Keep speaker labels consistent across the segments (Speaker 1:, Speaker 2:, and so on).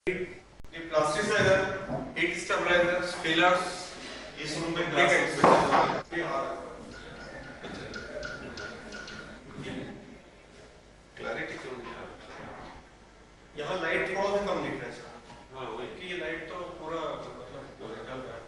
Speaker 1: ये plasticiser, heat stabiliser, स्पेलर्स इस room में ग्लास क्लैरिटी क्यों नहीं आ रहा? यहाँ लाइट थोड़ा सा कम दिख रहा है सर। हाँ वही कि लाइट तो पूरा मतलब पूरा चल रहा है।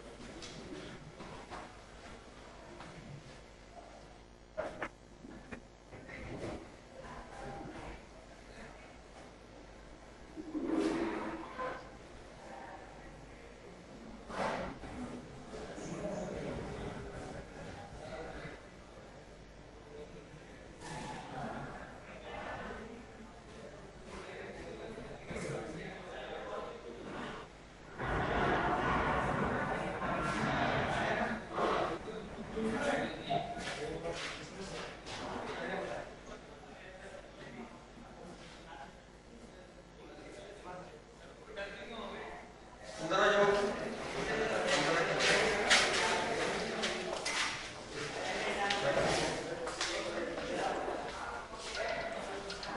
Speaker 1: अंदर आ जाओ।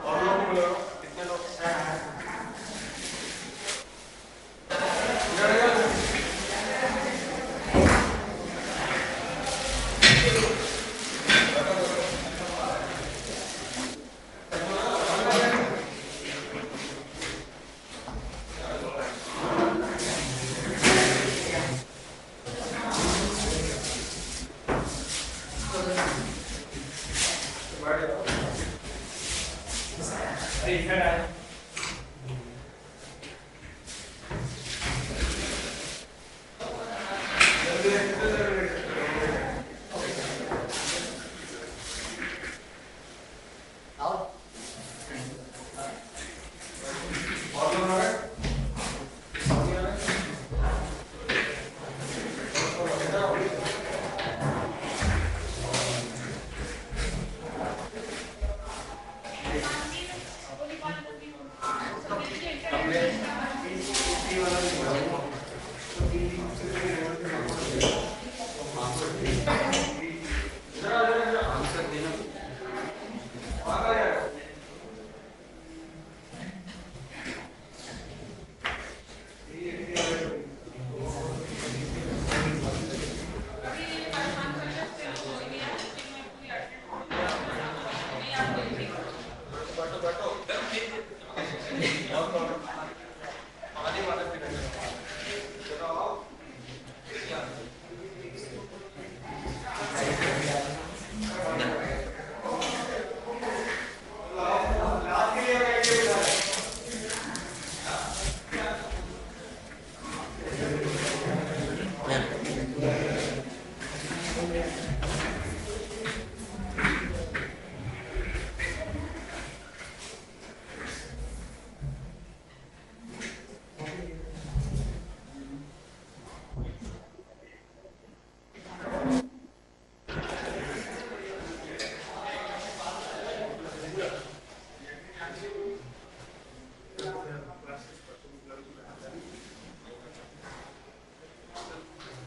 Speaker 1: और लोग बोलो कितने लोग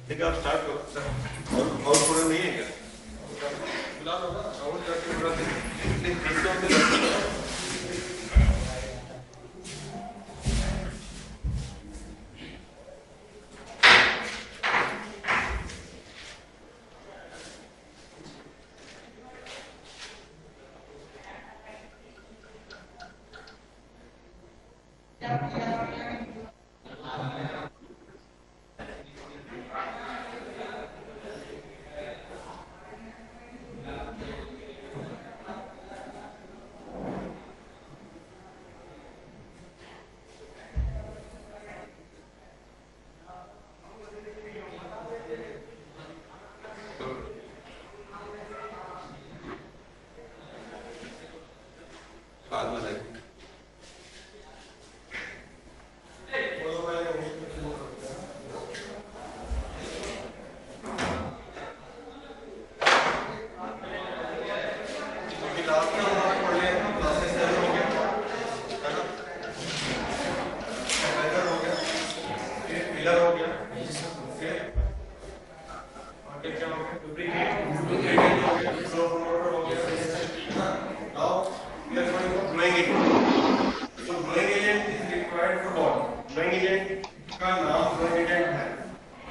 Speaker 1: ठीक है आप स्टार्ट करो। और पूरा नहीं है क्या? फिलहाल होगा राउंड करके पूरा दिन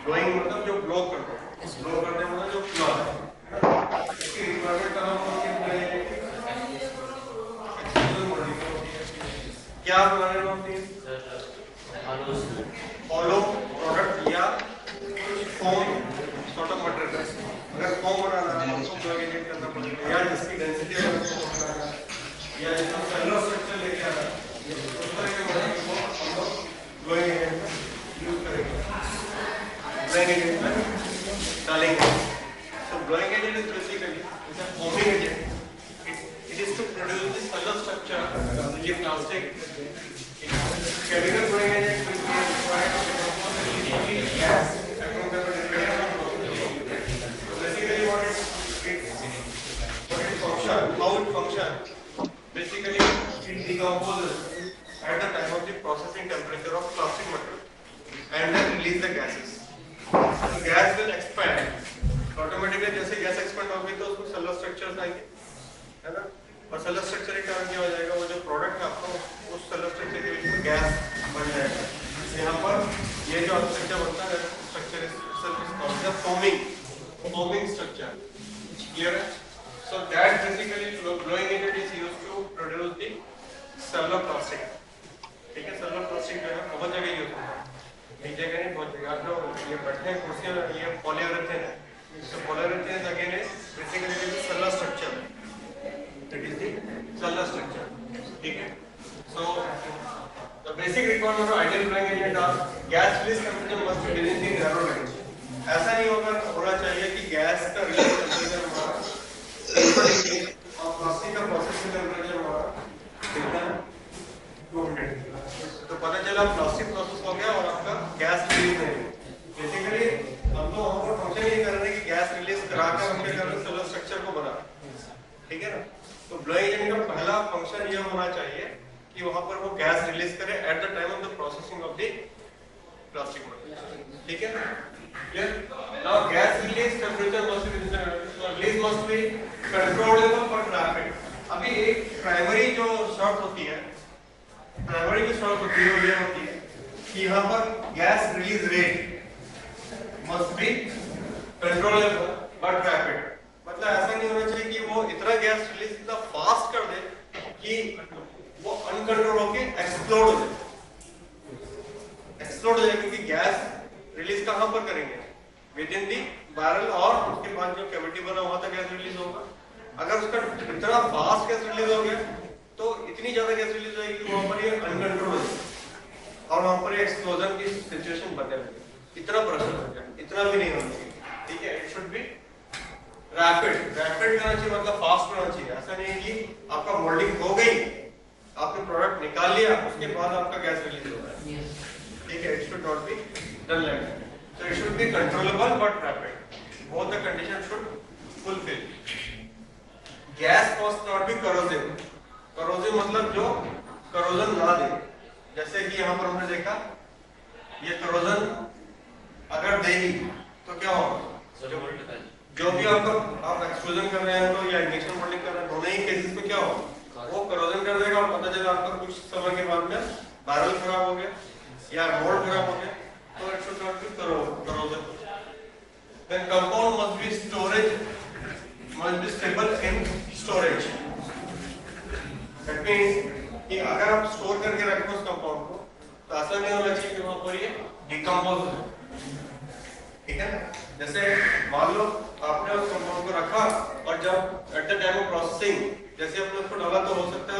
Speaker 1: ब्लोइंग मतलब जो ब्लो करते हैं, ब्लो करते हैं मतलब जो फ्लो है। इसकी रिक्वायरमेंट कहाँ होती है? क्या बनाने में होती है? हॉलो प्रोडक्ट या फोम सॉर्ट ऑफ मटेरियल। अगर फोम बनाना है तो उसको ब्लोइंग एजेंट करना पड़ेगा, या जिसकी डेंसिटी है उसको बनाना है, या जिसका सेलुलर स्ट्रक्चर लेके आना है, उस तरह के मटेरियल को हम लोग ब्लोइंग एजेंट में यूज करेंगे, ब्लोइंग एजेंट में डालेंगे। So blowing agent is basically a foaming agent. It is to produce the cellular structure of the plastic. Chemical blowing agent will be required to compose the gas. Basically, what it function, how it functions. Basically, it decomposes at the time of the processing temperature of plastic material and then release the gases. The gas will expand. Automatically जैसे gas expand होगी तो उसमें cellular structures आएंगे, है ना? और cellular structure के कारण क्या हो जाएगा, वो जो प्रोडक्ट है आपको उस सेलुलर स्ट्रक्चर के बीच में गैस बन जाएगा। यहाँ पर ये जो स्ट्रक्चर बनता है structure is called the foaming structure. Clear है? So that basically blowing agent is used to produce the cellular plastic. ठीक है, सेलुलर प्लास्टिक जो है बहुत जगह यूज होता है, एक जगह नहीं बहुत जगह। आप जो ये बैठे हैं कुर्सियां, ये पॉलीयूरेथेन है। So polyurethane again is basically the cellular structure. That is the cellular structure. ठीक है? So the basic requirement of ideal blowing agent are gas release temperature must be within the narrow range. ऐसा नहीं होना चाहिए कि gas का release temperature हमारा और प्लास्टिक का प्रोसेसिंग टेम्परेचर हमारा कितना है 200। तो पता चला प्लास्टिक प्रोसेस हो गया और आपका गैस रिलीज नहीं हुआ। बेसिकली हम तो वहां पर फंक्शन ये कर रहे हैं कि गैस रिलीज कराकर हम क्या कर रहे हैं, सेलुलर स्ट्रक्चर को बना। ठीक है ना? तो ब्लोइंग एजेंट का पहला फंक्शन ये होना चाहिए कि वहां पर वो गैस रिलीज करे eight the time of the processing of the plastic material. ठीक है? Clear? Now gas release temperature must be controllable but rapid. अभी एक प्राइमरी जो शर्त होती है, प्राइमरी की शर्त होती है वो ये होती है कि यहाँ पर gas release rate must be controllable but rapid। मतलब ऐसा नहीं होना चाहिए कि वो इतना गैस रिलीज इतना फास्ट कर दे कि वो अनकंट्रोल होके एक्सप्लोड हो जाए। एक्सप्लोड हो जाए क्योंकि गैस रिलीज कहां पर करेंगे, विद इन दी बैरल, और उसके बाद जो कैविटी बना हुआ था गैस रिलीज होगा। अगर उसका इतना फास्ट गैस रिलीज हो गया तो इतनी ज्यादा गैस रिलीज होगी कि वहां पर ये अनकंट्रोल हो जाए और वहां पर एक्सप्लोजन की सिचुएशन बने लगे। इतना प्रेशर हो जाए, इतना भी नहीं होना चाहिए। ठीक है? It should be rapid. Rapid करना चाहिए मतलब फास्ट होना चाहिए। ऐसा नहीं है कि आपका मोल्डिंग हो गई, आपने प्रोडक्ट निकाल लिया, उसके बाद आपका गैस रिलीज हो रहा है। ठीक है? It should not be done like that. So it should be controllable but rapid. Both the condition should fulfil. Gas must not be corrosive. Corrosive मतलब जो करोजन ना दे। जैसे कि यहाँ पर हमने देखा ये करोजन अगर देगी तो क्या होगा, जो भी आप एक्सप्लोजन कर रहे हैं तो या इंजेक्शन मोल्डिंग कर रहे हैं, दोनों ही केसेस में क्या होगा, वो करोजन कर देगा और पता चला आपका कुछ समय के बाद में बैरल खराब हो गया या मोल्ड खराब हो गया, तो it should not be corrosion. Then compound must be stable in storage. That means कि अगर आप स्टोर करके रखें उस कंपाउंड को तो ऐसा नहीं होना चाहिए कि वहां पर ये डिकम्पोज हो। ठीक है? जैसे मान लो आपने उस कंपाउंड को रखा और जब eight the time of processing जैसे आपने उसको डाला तो हो सकता है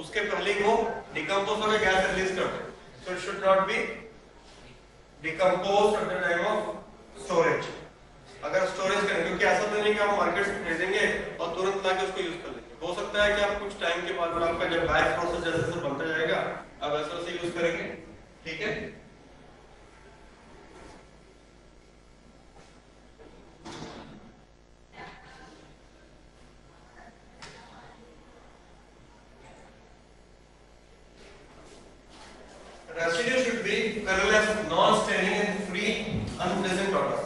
Speaker 1: उसके पहले ही वो डिकम्पोज होकर गैस रिलीज कर दे। So it should not be decomposed at the time of storage. अगर स्टोरेज करें, क्योंकि ऐसा तो नहीं कि आप मार्केट से खरीदेंगे और तुरंत लाके उसको यूज कर लेंगे। हो सकता है कि आप कुछ टाइम के बाद आपका जब बैच प्रोसेस जैसे बनता जाएगा आप ऐसे वैसे यूज करेंगे। ठीक है? Residue should be colorless, non-staining and free unpleasant odor।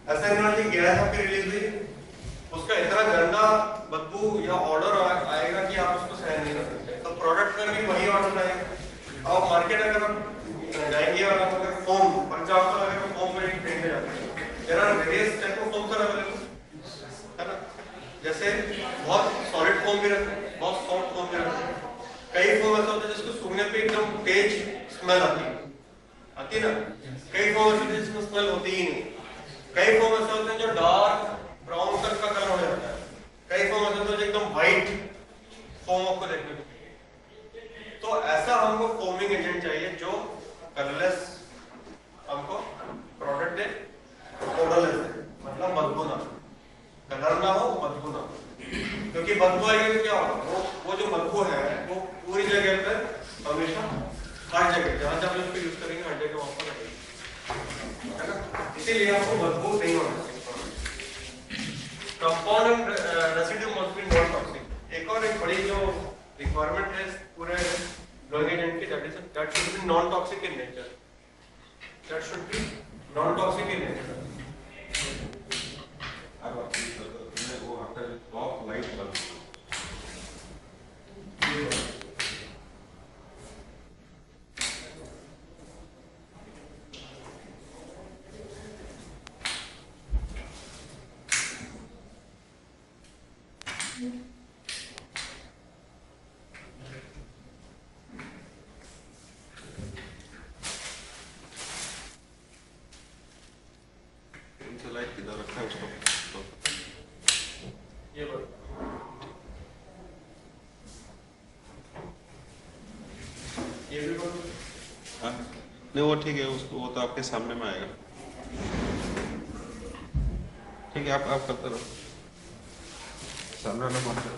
Speaker 1: ऐसा नहीं होना चाहिए गैस आपकी रिलीज हुई उसका इतना गंदा बदबू या ऑर्डर आएगा कि आप उसको सहन नहीं कर सकते। तो प्रोडक्ट में भी वही ऑर्डर आएगा। और मार्केट अगर जाएंगे और आप अगर फोम फॉर एग्जांपल अगर फोम में खरीदने जाते हैं, there are various type of foams are available, है ना? जैसे बहुत सॉलिड फोम भी रहते हैं, बहुत सॉफ्ट फोम भी रहते हैं। कई फोम ऐसा होता है जिसको सूंघने पे एकदम तेज स्मेल आती है ना? कई फोम ऐसे होते हैं जिसमें स्मेल होती ही नहीं। कई फोम ऐसे होते हैं जो डार्क ब्राउन तक का कलर हो जाता है। कई फोम ऐसे होते हैं जो एकदम व्हाइट फोम आपको देखने को मिलेगी। तो ऐसा हमको फोमिंग एजेंट चाहिए जो कलरलेस हमको प्रोडक्ट दे, ओडरलेस दे, मतलब बदबू ना, कलर ना हो, बदबू ना हो। क्योंकि बदबू आएगी तो क्या होगा, वो जो बदबू है वो पूरी जगह पर हमेशा, हर जगह जहां जहां हम इसको यूज करेंगे हर जगह वहां पर लगेगी, है ना? इसीलिए आपको बदबू नहीं होना चाहिए। Compound and residue must be non toxic. एक और एक बड़ी जो रिक्वायरमेंट है पूरे ब्लोइंग एजेंट की, that should be non toxic in nature, that should be non toxic in nature.
Speaker 2: अब वो after top light bulb light किधर रखा है उसको,
Speaker 1: ये लो, ये भी बोलो।
Speaker 2: हाँ नहीं वो ठीक है, उसको वो तो आपके सामने में आएगा। ठीक है आप करते रहो, सामने वाला मत करो।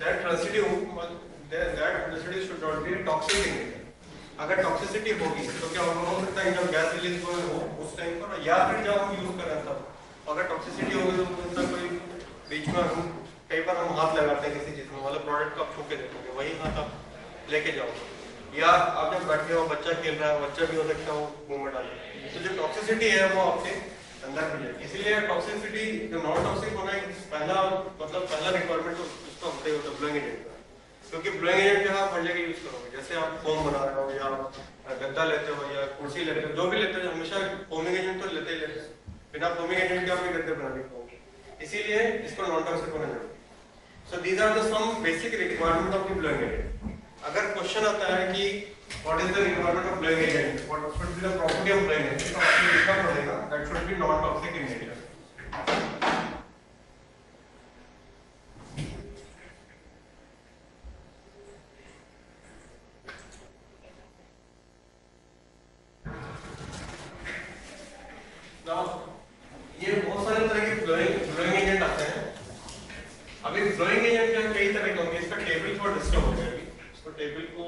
Speaker 1: that residue should not be toxic in nature. अगर टॉक्सिसिटी होगी तो क्या हो सकता है जब गैस रिलीज हो उस टाइम पर, या फिर जब हम यूज कर रहे हैं तब अगर टॉक्सिसिटी होगी तो उसका कोई बीच में हम कई बार हम हाथ लगाते हैं किसी चीज में, मतलब प्रोडक्ट को आप छू के देखोगे, वही हाथ आप लेके जाओगे, या आप जब बैठे हो बच्चा खेल रहा है, बच्चा भी हो सकता है वो मुंह में डाले, तो जो टॉक्सिसिटी है वो आपके अंदर भी है। इसीलिए टॉक्सिसिटी जो नॉन टॉक्सिक होना है पहला रिक्वायरमेंट तो उसका होता ही होता है ब्लोइंग एजेंट का, क्योंकि ब्लोइंग एजेंट जो आप हर जगह यूज करोगे, जैसे आप फोम बना रहे हो या गद्दा लेते हो या कुर्सी लेते हो, जो भी लेते हो हमेशा फोमिंग एजेंट तो लेते ही लेते हो, बिना फोमिंग एजेंट के आप गद्दे बना नहीं पाओगे, इसीलिए इसको नॉन टॉक्सिक होना चाहिए। So these are the some basic requirement of the blowing agent. अगर क्वेश्चन आता है कि what is the requirement of blowing agent, what should be the property of blowing agent, तो आपको लिखना पड़ेगा that should be non toxic in nature. ये बहुत सारे तरह के ब्लोइंग एजेंट आते हैं। अभी ब्लोइंग एजेंट जो कई तरह के होंगे, इसका टेबल थोड़ा डिस्टर्ब हो गया, इसको टेबल को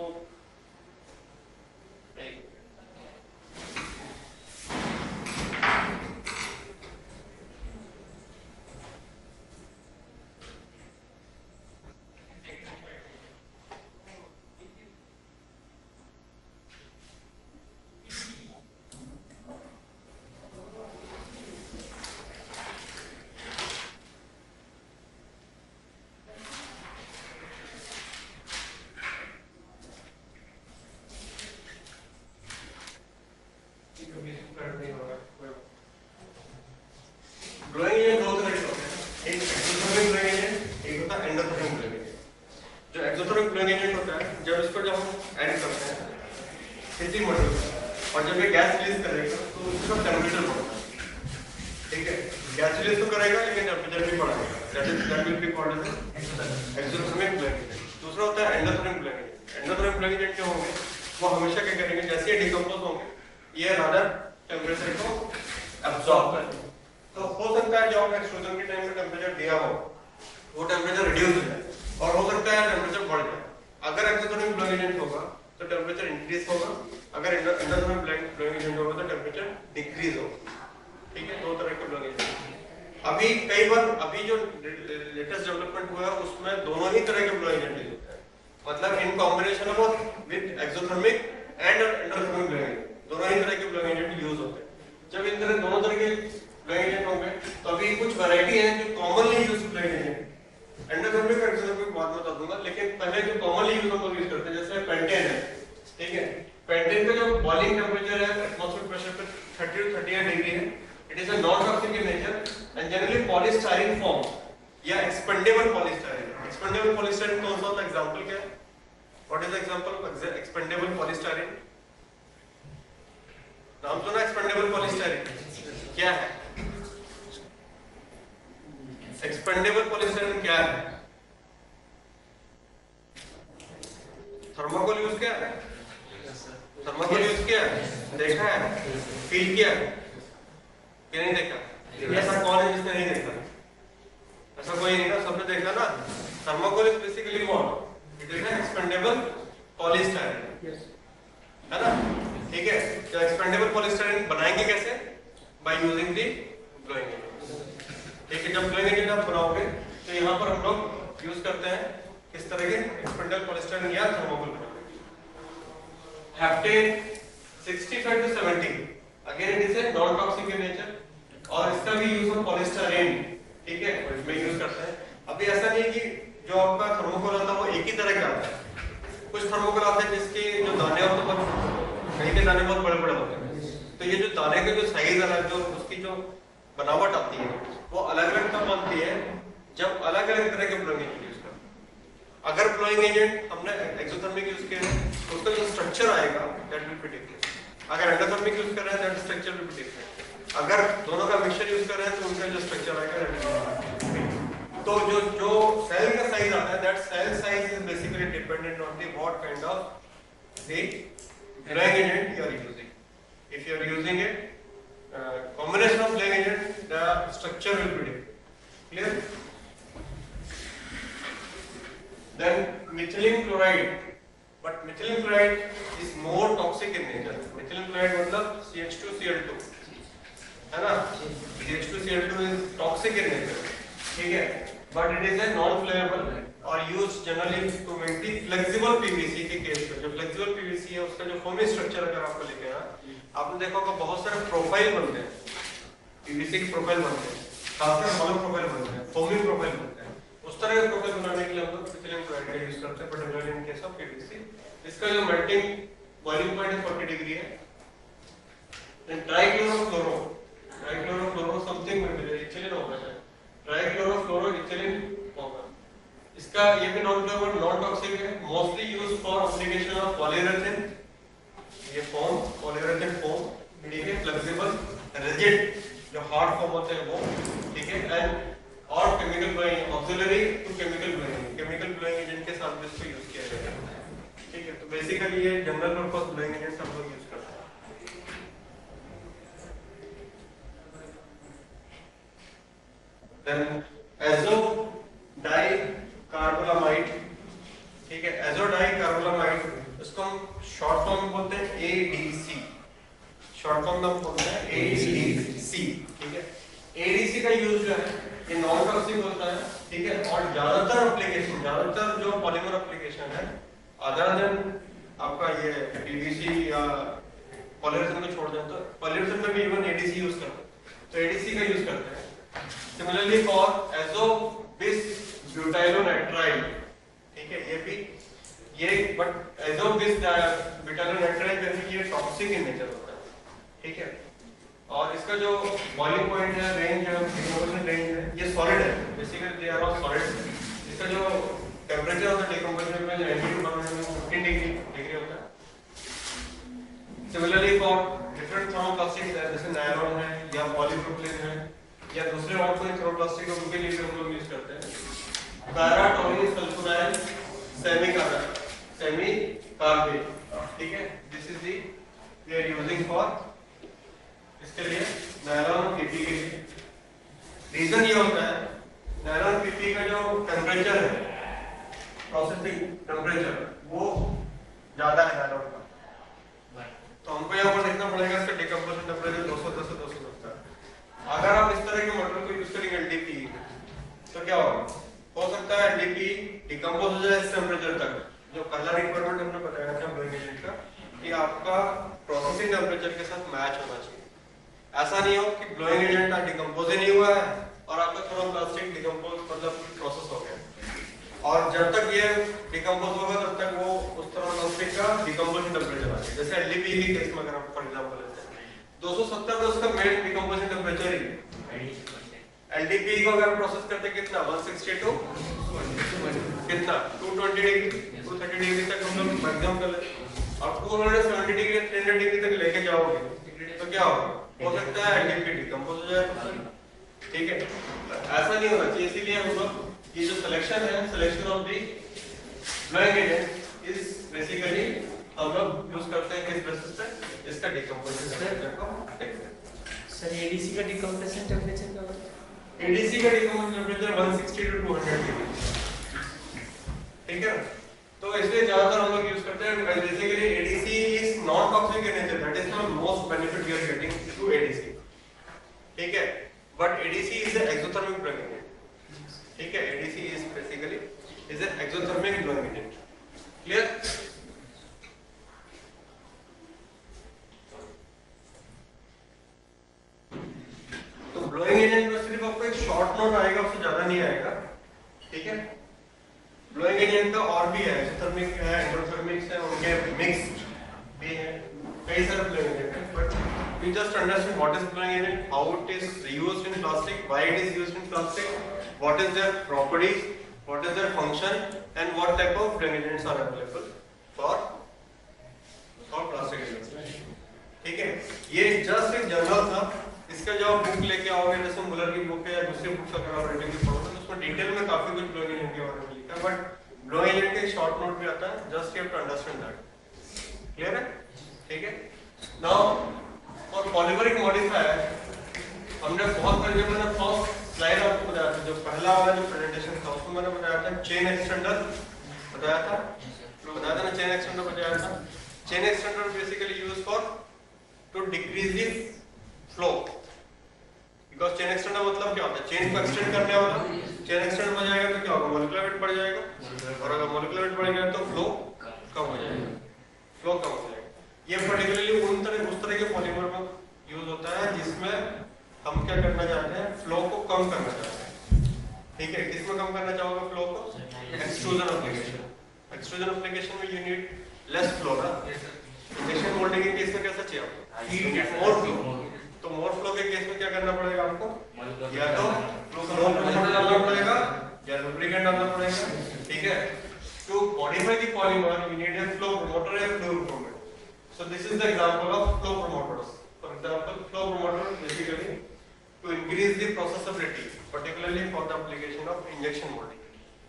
Speaker 1: ब्लोइंग एजेंट दो तरह के होते हैं, एक एक्सोथर्मिक ब्लोइंग एजेंट, एक होता है एंडोथर्मिक ब्लोइंग एजेंट। जो एक्सोथर्मिक ब्लोइंग एजेंट होता है, जब हम ऐड करते हैं किसी मटेरियल और जब ये गैस रिलीज करेगा तो उसका टेम्परेचर बढ़ता है, ठीक है? गैस रिलीज तो करेगा लेकिन टेम्परेचर भी बढ़ाएगा, that will be called as exothermic blowing agent. दूसरा होता है endothermic blowing agent. Endothermic blowing agent जो होंगे वो हमेशा क्या करेंगे, जैसे ये डिकम्पोज होंगे ये रादर टेम्परेचर को एब्जॉर्ब करेंगे, तो हो सकता है जब एक्सट्रूजन के टाइम पे टेम्परेचर दिया हो वो टेम्परेचर रिड्यूस हो जाए, और हो सकता है टेम्परेचर बढ़ जाए। अगर एक्सोथर्मिक ब्लोइंग एजेंट होगा तो टेम्परेचर इंक्रीज होगा, अगर एंडोथर्मिक ब्लोइंग एजेंट होगा तो टेम्परेचर डिक्रीज होगा। ठीक है, दो तरह के ब्लोइंग एजेंट। अभी कई बार अभी जो लेटेस्ट डेवलपमेंट हुआ है उसमें दोनों ही तरह के ब्लोइंग एजेंट यूज होते हैं, मतलब in combination of with exothermic and endothermic blowing, दोनों ही तरह के ब्लोइंग एजेंट यूज होते हैं। जब इन तरह दोनों तरह के ब्लोइंग एजेंट होंगे तो अभी कुछ वैरायटी है जो commonly used blowing agent, endothermic और एक्सोथर्मिक बाद में बता दूंगा, लेकिन पहले जो कॉमनली यूज हम लोग यूज करते हैं जैसे पेंटेन है। ठीक है, पेंटेन का जो बॉइलिंग टेंपरेचर है एटमॉस्फेरिक प्रेशर पे 30 to 38 डिग्री है। It is a non toxic in nature and generally polystyrene form या एक्सपेंडेबल पॉलीस्टाइरीन। एक्सपेंडेबल पॉलीस्टाइरीन कौन सा होता है, एग्जांपल क्या है? What is the example of expandable polystyrene? नाम सुना एक्सपेंडेबल पॉलीस्टाइरीन क्या है? एक्सपेंडेबल पॉलीस्टाइरीन क्या है? थर्मोकोल यूज किया है? थर्मोकोल यूज किया है, देखा है, फील किया है कि नहीं देखा? ऐसा कौन है जिसने नहीं देखा? ऐसा कोई नहीं ना, सबने देखा ना। Thermocol is basically what? It is an expandable polystyrene, है ना? ठीक है, तो एक्सपेंडेबल पॉलीस्टाइरीन बनाएंगे कैसे? By using the blowing agent. ठीक है, जब ब्लोइंग एजेंट आप बनाओगे तो यहाँ पर हम लोग यूज करते हैं किस तरह के एक्सपेंडेबल पॉलीस्टाइरीन या thermocol. Heptane 65 to 70, again it is a non toxic in nature, और इसका भी यूज हम पॉलीस्टाइरीन, ठीक है, इसमें यूज करते हैं। अभी ऐसा नहीं है कि जो आपका थर्मोकोल आता है वो एक ही तरह का आता है। कुछ थर्मोकोल आते हैं जिसके जो दाने होते हैं कहीं के दाने बहुत बड़े बड़े होते हैं, तो ये जो दाने के जो साइज अलग, जो उसकी जो बनावट आती है वो अलग अलग तब बनती है जब अलग अलग तरह के ब्लोइंग एजेंट यूज करते हैं। अगर ब्लोइंग एजेंट हमने एक्सोथर्मिक यूज किया है तो उसका जो स्ट्रक्चर आएगा दैट विल बी डिफरेंट, अगर एंडोथर्मिक यूज कर रहे हैं that structure will be different, अगर दोनों का मिक्सचर यूज कर रहे हैं तो उनका जो स्ट्रक्चर आएगा। तो जो सेल का साइज आता है that cell size is basically dependent on the what kind of the blowing agent you are using. If you are using a combination of blowing agent, the structure will be different. Clear? Then methylene chloride, but methylene chloride is more toxic in nature. Methylene chloride मतलब CH2Cl2, है ना? CH2Cl2 is toxic in nature, ठीक है? But it is a non-flammable और used generally to make the flexible PVC के case में। जो flexible PVC है उसका जो foamy structure अगर आपको लिखे ना, आपने देखा होगा बहुत सारे प्रोफाइल बनते हैं, PVC के प्रोफाइल बनते हैं, खासकर hollow प्रोफाइल बनते हैं, foamy प्रोफाइल बनते हैं। उस तरह के प्रोफाइल बनाने के लिए हम लोग methylene chloride का यूज करते हैं, particularly in case of PVC। इसका जो melting boiling point है 40 डिग्री है। Then trichlorofluoro, trichlorofluoro something will be there, ethylene होगा शायद, trichlorofluoroethylene होगा। इसका ये भी नॉन फ्लेवर नॉन टॉक्सिक है, mostly used for application of polyurethane, ये फॉर्म पॉलीयुरेथेन फॉर्म, ठीक है, फ्लेक्सिबल रिजिड जो हार्ड फॉर्म होते हैं वो, ठीक है, एंड और chemical blowing auxiliary to chemical blowing agent के साथ भी इसको यूज किया जाता है, ठीक है। तो बेसिकली ये जनरल पर्पस ब्लोइंग एजेंट हम लोग यूज करते हैं। देन एजो डाई कार्बोलामाइड, ठीक है, एजोडाइकार्बोलामाइड, इसको हम शॉर्ट फॉर्म में बोलते हैं ADC, शॉर्ट फॉर्म में हम बोलते हैं ADC, ठीक है। ADC का यूज जो है ये नॉन टॉक्सिक होता है, ठीक है, और ज्यादातर जो पॉलीमर एप्लीकेशन है अदर देन आपका ये PVC या पॉलीयुरेथेन को छोड़ दें तो पॉलीयुरेथेन में भी इवन ADC यूज करते हैं, तो ADC का यूज करते हैं। सिमिलरली फॉर एजोबिस ब्यूटाइलोनाइट्राइल, ठीक है, ये भी ये बट एजोबिस ब्यूटाइलोनाइट्राइल जैसे ये टॉक्सिक इन नेचर होता है, ठीक है, और इसका जो बॉइलिंग पॉइंट है, रेंज है, डिकम्पोजिशन रेंज है, ये सॉलिड है, basically they are all solid. इसका जो टेंपरेचर होता है डिकम्पोजिशन में 90 to 15 डिग्री होता है। सिमिलरली फॉर डिफरेंट थर्मोप्लास्टिक्स है जैसे नायलॉन है या पॉलीप्रोपिलीन है या दूसरे और कोई थर्मोप्लास्टिक है उनके लिए भी हम लोग यूज करते हैं। Para toluene sulfonyl semi carbazide, ठीक है, this is the we are using for इसके लिए नायलॉन PP के लिए, रीजन ये होता है नायलॉन पीपी का जो टेम्परेचर है, प्रोसेसिंग टेम्परेचर, वो ज्यादा है नायलॉन का। तो हमको यहाँ पर देखना पड़ेगा इसका डिकम्पोजिशन टेम्परेचर 210 से 270। अगर आप इस तरह के मॉडल को यूज करेंगे एलडीपी, तो क्या होगा, हो सकता है एलडीपी डिकम्पोज हो जाए इस टेम्परेचर तक, जो पहला रिक्वायरमेंट हमने बताया था ब्लोइंग एजेंट का, कि आपका प्रोसेसिंग टेम्परेचर के साथ मैच होना चाहिए। ऐसा नहीं हो कि ब्लोइंग एजेंट डिकम्पोज ही नहीं हुआ है और आपका थोड़ा प्लास्टिक डिकम्पोज मतलब प्रोसेस हो गया, और जब तक ये डिकम्पोज होगा तब तक वो उस तरह प्लास्टिक का डिकम्पोजिशन टेम्परेचर आ जाएगा। जैसे एलडीपी के केस में अगर आप फॉर एग्जांपल लेते हैं 270 पे उसका मेन डिकम्पोजिशन टेम्परेचर ही, एलडीपी को अगर प्रोसेस करते हैं कितना 162 कितना 220 डिग्री 230 डिग्री तक हम लोग मैक्सिमम कर लेते हैं, और 270 डिग्री 300 डिग्री तक लेके जाओगे तो क्या होगा, हो सकता है एलडीपी डिकम्पोज हो जाए। ठीक है, ऐसा नहीं होना चाहिए। इसीलिए हम लोग ये जो सिलेक्शन है, selection of the blowing agent is basically हम लोग यूज करते हैं किस बेसिस पे, इसका डिकम्पोजिशन टेम्परेचर को देखते हैं।
Speaker 3: सर एडीसी का डिकम्प्रेशन टेम्परेचर क्या होता है?
Speaker 1: एडीसी का डिकम्पोजिशन टेम्परेचर 160 टू 200 डिग्री। ठीक है, तो इसलिए ज्यादातर हम लोग यूज करते हैं। Basically ADC is non toxic in nature, that is the most benefit we are getting through ADC. ठीक है, but ADC is an exothermic blowing agent. ठीक है, ADC is basically is an exothermic blowing agent. Clear? तो blowing agent में सिर्फ आपको एक short note आएगा, उससे ज्यादा नहीं आएगा। ठीक है, ब्लोइंग एजेंट का और भी है, एक्सोथर्मिक है, एंडोथर्मिक है, उनके मिक्स्ड भी है, कई सारे ब्लोइंग एजेंट हैं। But we just understand what is blowing agent, how it is used in plastic, why it is used in plastic, what is their properties, what is their function, and what type of blowing agents are available for plastic agents. ठीक है, ये just एक journal था। इसका जो आप book लेके आओगे, जैसे मुलर की बुक है या दूसरी बुक्स अगर आप रेटिंग की पढ़ोगे तो उसमें डिटेल में काफी कुछ ब्लोइंग एजेंट के बारे में लिखा है, बट ब्लोइंग एजेंट का शॉर्ट नोट भी आता है, just you have to understand that. Clear है? ठीक है, नाउ और पॉलीमरिक मॉडिफायर हमने बहुत पहले, जब मैंने फर्स्ट स्लाइड आपको बताया था, जो पहला वाला जो प्रेजेंटेशन था उसमें मैंने बताया था चेन एक्सटेंडर बताया था ना, चेन एक्सटेंडर बताया था। Chain extender basically use for to decrease the flow, because chain extender मतलब क्या होता है, चेन को एक्सटेंड करने वाला। चेन एक्सटेंड हो जाएगा तो क्या होगा, मॉलिक्यूलर वेट बढ़ जाएगा, और अगर मॉलिक्यूलर वेट बढ़ गया तो फ्लो कम हो जाएगा, फ्लो कम हो जाएगा। ये पर्टिकुलरली उस तरह के पॉलीमर में यूज होता है जिसमें हम क्या करना चाहते हैं, फ्लो को कम करना चाहते हैं। ठीक है, किसमें कम करना चाहोगे फ्लो को, एक्सट्रूजन एप्लीकेशन। एक्सट्रूजन एप्लीकेशन में यू नीड लेस फ्लो ना। इंजेक्शन मोल्डिंग के केस में कैसा चाहिए आपको, मोर फ्लो। तो मोर फ्लो के केस में क्या करना पड़ेगा आपको, या तो मोर प्रोमोटर डालना पड़ेगा या लुब्रिकेंट डालना पड़ेगा। ठीक है, to modify the polymer you need a flow promoter या fluid promoter. So this is the example of flow promoters. For example, flow promoter basically to increase the processability, particularly for the application of injection molding.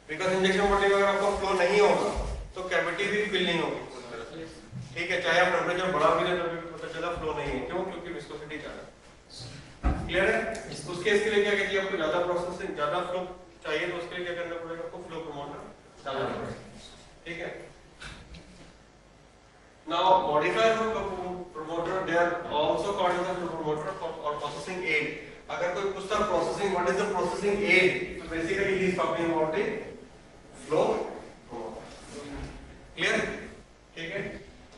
Speaker 1: Because injection molding अगर आपका flow नहीं होगा तो cavity भी fill नहीं होगी पूरी तरह से। ठीक है, चाहे आप टेम्परेचर बढ़ा भी दें तभी भी पता चला फ्लो नहीं है, क्यों, क्योंकि विस्कोसिटी ज्यादा। क्लियर है? उसके इसके लिए क्या कहती है, आपको ज्यादा प्रोसेसिंग ज्यादा फ्लो चाहिए तो उसके लिए क्या करना पड़ेगा, आपको फ्लो प्रोमोटर डालना पड़ेगा। ठीक है, now modifier promoter they are also called as a promoter or processing aid. अगर कोई पूछता है processing, what is the processing aid, तो basically he is talking about the flow promoter. Clear? ठीक है,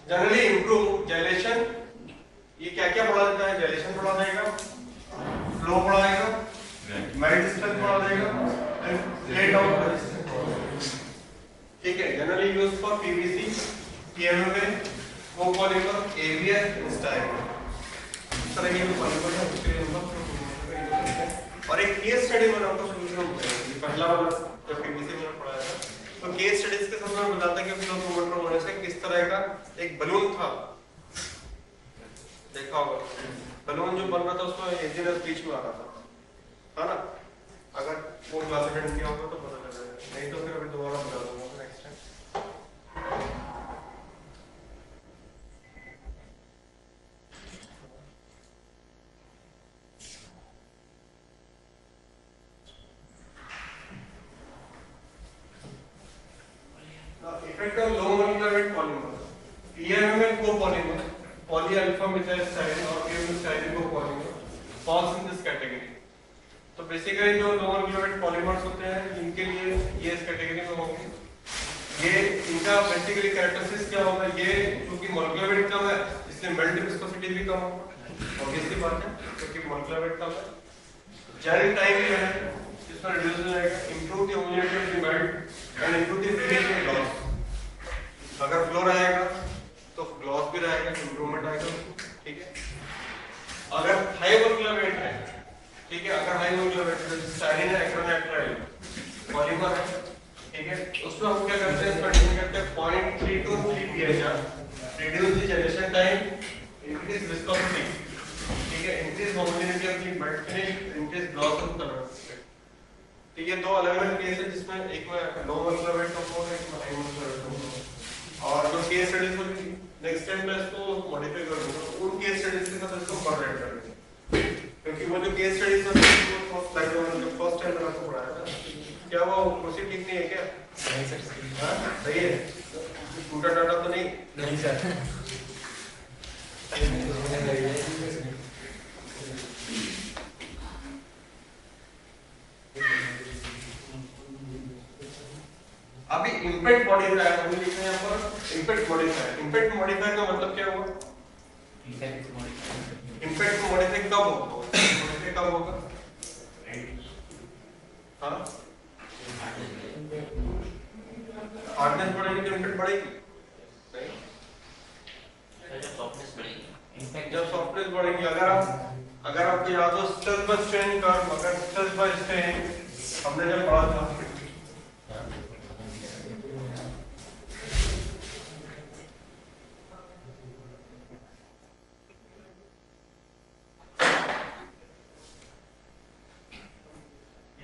Speaker 1: generally improve gelation, ये क्या क्या बढ़ा देता है, gelation बढ़ा देगा, flow बढ़ाएगा, melt strength बढ़ा देगा, and lay down resistance। ठीक है, generally used for PVC, PMMA, वो पॉलीमर, ABS, स्टाइल, इस तरह के पॉलीमर हैं, उसके लिए हम लोग। और एक केस स्टडी मैंने आपको शुरू में बताया, ये पहला वाला जब PVC में पढ़ाया था, तो केस स्टडीज के समय में बताता है कि फ्लो प्रोमोटर होने से किस तरह का एक बलून था, देखा होगा बलून जो बन रहा था उसमें एजिनस बीच में आ रहा था, है ना? अगर वो क्लास अटेंड किया होगा तो पता चल जाएगा, नहीं तो फिर अभी दोबारा बता दूंगा next time. impact of low molecular weight polymer. EMMN copolymer, polyalpha methylstyrene or PMStyrene copolymer falls in this category. तो बेसिकली जो लो मोलेकुलर वेट पॉलीमर्स होते हैं इनके लिए ये इस कैटेगरी में होंगे। ये इनका बेसिकली कैरेक्टरिस्टिक्स क्या होगा, ये क्योंकि मोलेकुलर वेट कम है इसलिए मेल्ट विस्कोसिटी भी कम होगा, ऑब्वियसली बात है क्योंकि मोलेकुलर वेट कम है। जेल टाइम जो है इसमें रिड्यूस हो जाएगा, improve the homogeneity of the melt and improve the finishing gloss. अगर फ्लो रहेगा तो ग्लॉस भी रहेगा, इंप्रूवमेंट आएगा, ठीक है। अगर हाई मोलेकुलर वेट है, ठीक है, अगर हाई मोलेकुलर वेट स्टाइरिन है, एक्रोनाइट्राइल पॉलीमर है, ठीक है, उसमें हम क्या करते हैं, इसका डिफाइन करते हैं 0.3 to 3 pHr, reduce the generation time, increase viscosity, ठीक है, increase homogeneity of the melt finish, increase gloss of color। तो ये दो अलग अलग केस है जिसमें एक में लो मोलेकुलर वेट कंपाउंड है, एक में हाई मोलेकुलर वेट कंपाउंड। और जो केस स्टडीज होगी नेक्स्ट टाइम मैं इसको मॉडिफाई कर दूंगा, उन केस स्टडीज के साथ इसको कॉर्डिनेट कर देंगे, क्योंकि वो जो केस स्टडीज में फर्स्ट स्लाइड में जो फर्स्ट टाइम मैंने आपको पढ़ाया था, क्या वो कुर्सी ठीक नहीं है क्या?
Speaker 3: नहीं सर,
Speaker 1: हां सही है, टूटा टाटा तो नहीं?
Speaker 3: नहीं सर।
Speaker 1: अभी इम्पैक्ट मॉडिफायर हम लिख रहे हैं यहाँ पर, इम्पैक्ट मॉडिफायर। इम्पैक्ट मॉडिफायर का मतलब क्या हुआ? इम्पैक्ट मॉडिफाई कब होगा? मॉडिफाई कब होगा? हाँ, हार्डनेस बढ़ेगी तो इम्पैक्ट बढ़ेगी नहीं, जब सॉफ्टनेस बढ़ेगी। अगर आपको याद हो स्ट्रेस बाय स्ट्रेन कर्व, अगर स्ट्रेस बाय स्ट्रेन हमने जब पढ़ा था,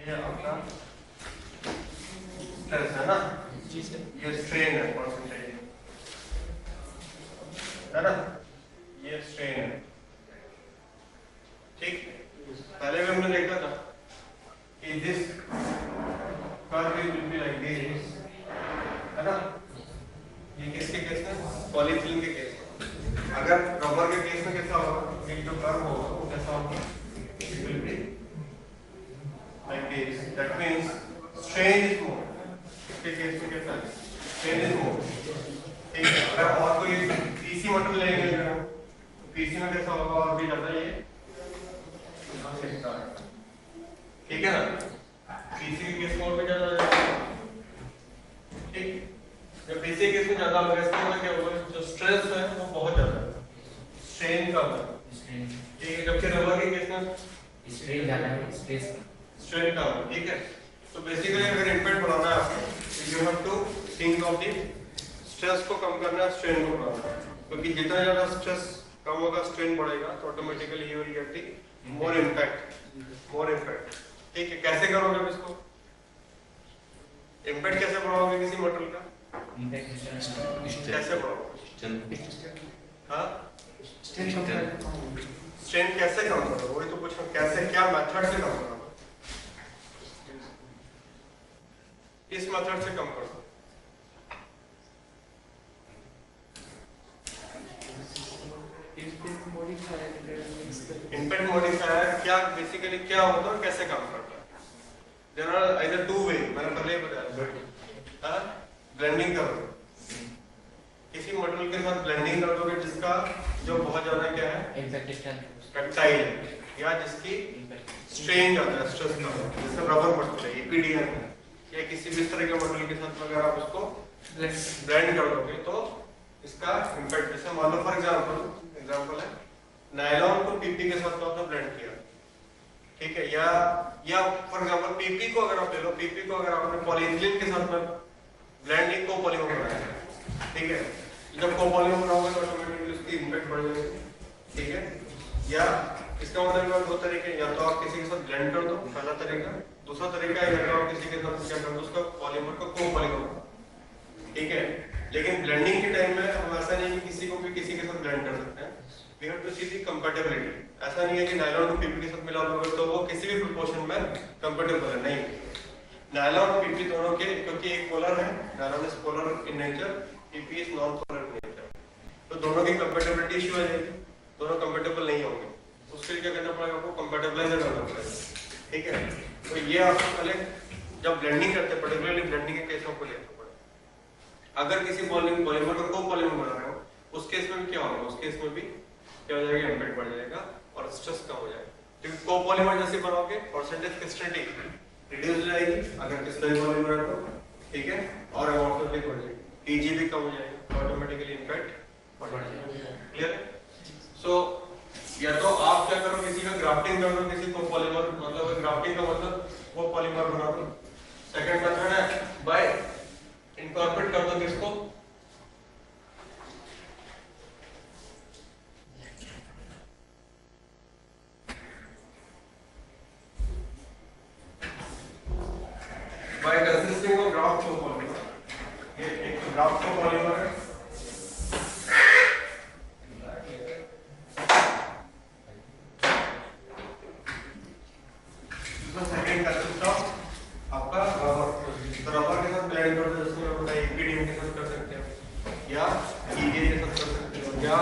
Speaker 1: ये आपका स्ट्रेस है ना
Speaker 3: जी सर,
Speaker 1: ये स्ट्रेन है, परसेंटेज है ना, ये स्ट्रेन है, ठीक। पहले भी हमने देखा था कि this curve will be like this, है ना। ये किसके केस में? पॉलीथिलीन के केस में। अगर रबर के केस में कैसा होगा, ये जो कर्व होगा वो कैसा होगा, it will be like this, that means strain is more। इसके केस में कैसा है, strain is more, ठीक है। अगर और कोई पीसी मटेरियल लेंगे तो पीसी में कैसा होगा, और भी ज्यादा ये ठीक है ना, पीसी के केस में और भी ज्यादा जाएगा, ठीक। जब पीसी के केस में ज्यादा होगा इसका मतलब क्या होगा, जो स्ट्रेस है वो बहुत ज्यादा है, स्ट्रेन कम है, ठीक है। जबकि रबर के केस में
Speaker 3: स्ट्रेन ज्यादा है,
Speaker 1: स्ट्रेन कम है, ठीक है। तो बेसिकली अगर इम्पैक्ट बढ़ाना है आपको, you have to think of the stress को कम करना है, स्ट्रेन को बढ़ाना है, क्योंकि जितना ज्यादा स्ट्रेस कम होगा स्ट्रेन बढ़ेगा तो automatically you will get the more impact, ठीक है। कैसे करोगे अब इसको, इम्पैक्ट कैसे बढ़ाओगे किसी मटेरियल का, कैसे बढ़ाओगे? हाँ, स्ट्रेन कैसे कम करोगे, वही तो पूछ रहा हूँ, कैसे, क्या मेथड से कम करोगे? इस मेथड से कम करो, इम्पैक्ट मॉडिफायर क्या बेसिकली क्या होता है और कैसे काम करता है? There are either two way, मैंने पहले ही बताया। हां, ब्लेंडिंग करो, किसी मटेरियल के साथ ब्लेंडिंग कर दोगे जिसका जो बहुत ज्यादा क्या है, डक्टाइल है, या जिसकी स्ट्रेन ज्यादा है, स्ट्रेस कम है, जैसे रबर मटेरियल है, पीडीएम है, या किसी भी तरह के मटेरियल के साथ अगर आप उसको ब्लेंड कर दोगे तो इसका इम्पैक्ट, जैसे मान लो फॉर एग्जांपल है नायलॉन को पीपी के साथ आपने ब्लेंड किया, ठीक है, या फॉर एग्जांपल पीपी को अगर आप ले लो, पीपी को अगर आपने पॉलीइथिलीन के साथ में ब्लेंड एक कोपॉलीमर बनाया, ठीक है। जब कोपॉलीमर बनाओगे तो ऑटोमेटिकली उसकी इम्पैक्ट बढ़ जाएगी, ठीक है। या इसका मतलब दो तरीके, या तो आप किसी के साथ ब्लेंड कर दो, पहला तरीका। दूसरा तरीका है या तो आप किसी के साथ क्या कर दो, उसका पॉलीमर को कोपॉलीमर, ठीक है। लेकिन ब्लेंडिंग के टाइम में हम ऐसा नहीं कि किसी को भी किसी के साथ ब्लेंड कर सकते हैं, we have to see the compatibility. ऐसा नहीं है कि नायलॉन को पीपी के साथ मिला दोगे तो वो किसी भी प्रोपोर्शन में कंपैटिबल है, नहीं। नायलॉन और पीपी दोनों के, क्योंकि एक पोलर है, nylon is polar in nature, PP is non polar in nature, तो दोनों की कंपैटिबिलिटी इशू आ जाएगी, दोनों कंपैटिबल नहीं होंगे, उसके लिए क्या करना पड़ेगा आपको, कंपैटिबलाइजर करना पड़ेगा, ठीक है। तो ये आपको पहले जब ब्लेंडिंग करते हैं, पर्टिकुलरली ब्लेंडिंग के केस में आपको लेना पड़ेगा। अगर किसी पॉलीमर को कोपॉलीमर बना रहे हो, उस केस में भी क्या होगा, उस केस में भी क्या हो जाएगा, इम्पैक्ट बढ़ जाएगा और स्ट्रेस कम हो जाएगा, क्योंकि कोपॉलीमर जैसे बनाओगे परसेंटेज क्रिस्टलिटी रिड्यूस हो जाएगी अगर क्रिस्टलाइन पॉलीमर है तो, ठीक है, और अमाउंट भी बढ़ जाएगी, टीजी भी कम हो जाएगा, ऑटोमेटिकली इम्पैक्ट बढ़ जाएगा। क्लियर है? सो या तो आप क्या करो, किसी का ग्राफ्टिंग कर दो, किसी कोपॉलीमर, मतलब ग्राफ्टिंग का मतलब वो पॉलीमर बना दो। सेकंड मेथड है बाय इनकॉर्पोरेट कर दो किसको, by consisting of graft copolymer, ये एक graft copolymer है, इसमें सेकंड कंसिस्ट ऑफ आपका रबर, तो रबर के साथ ब्लेंड कर दो, जिसमें आप ईपीडीएम के साथ कर सकते हो या ईजे के साथ कर सकते हो या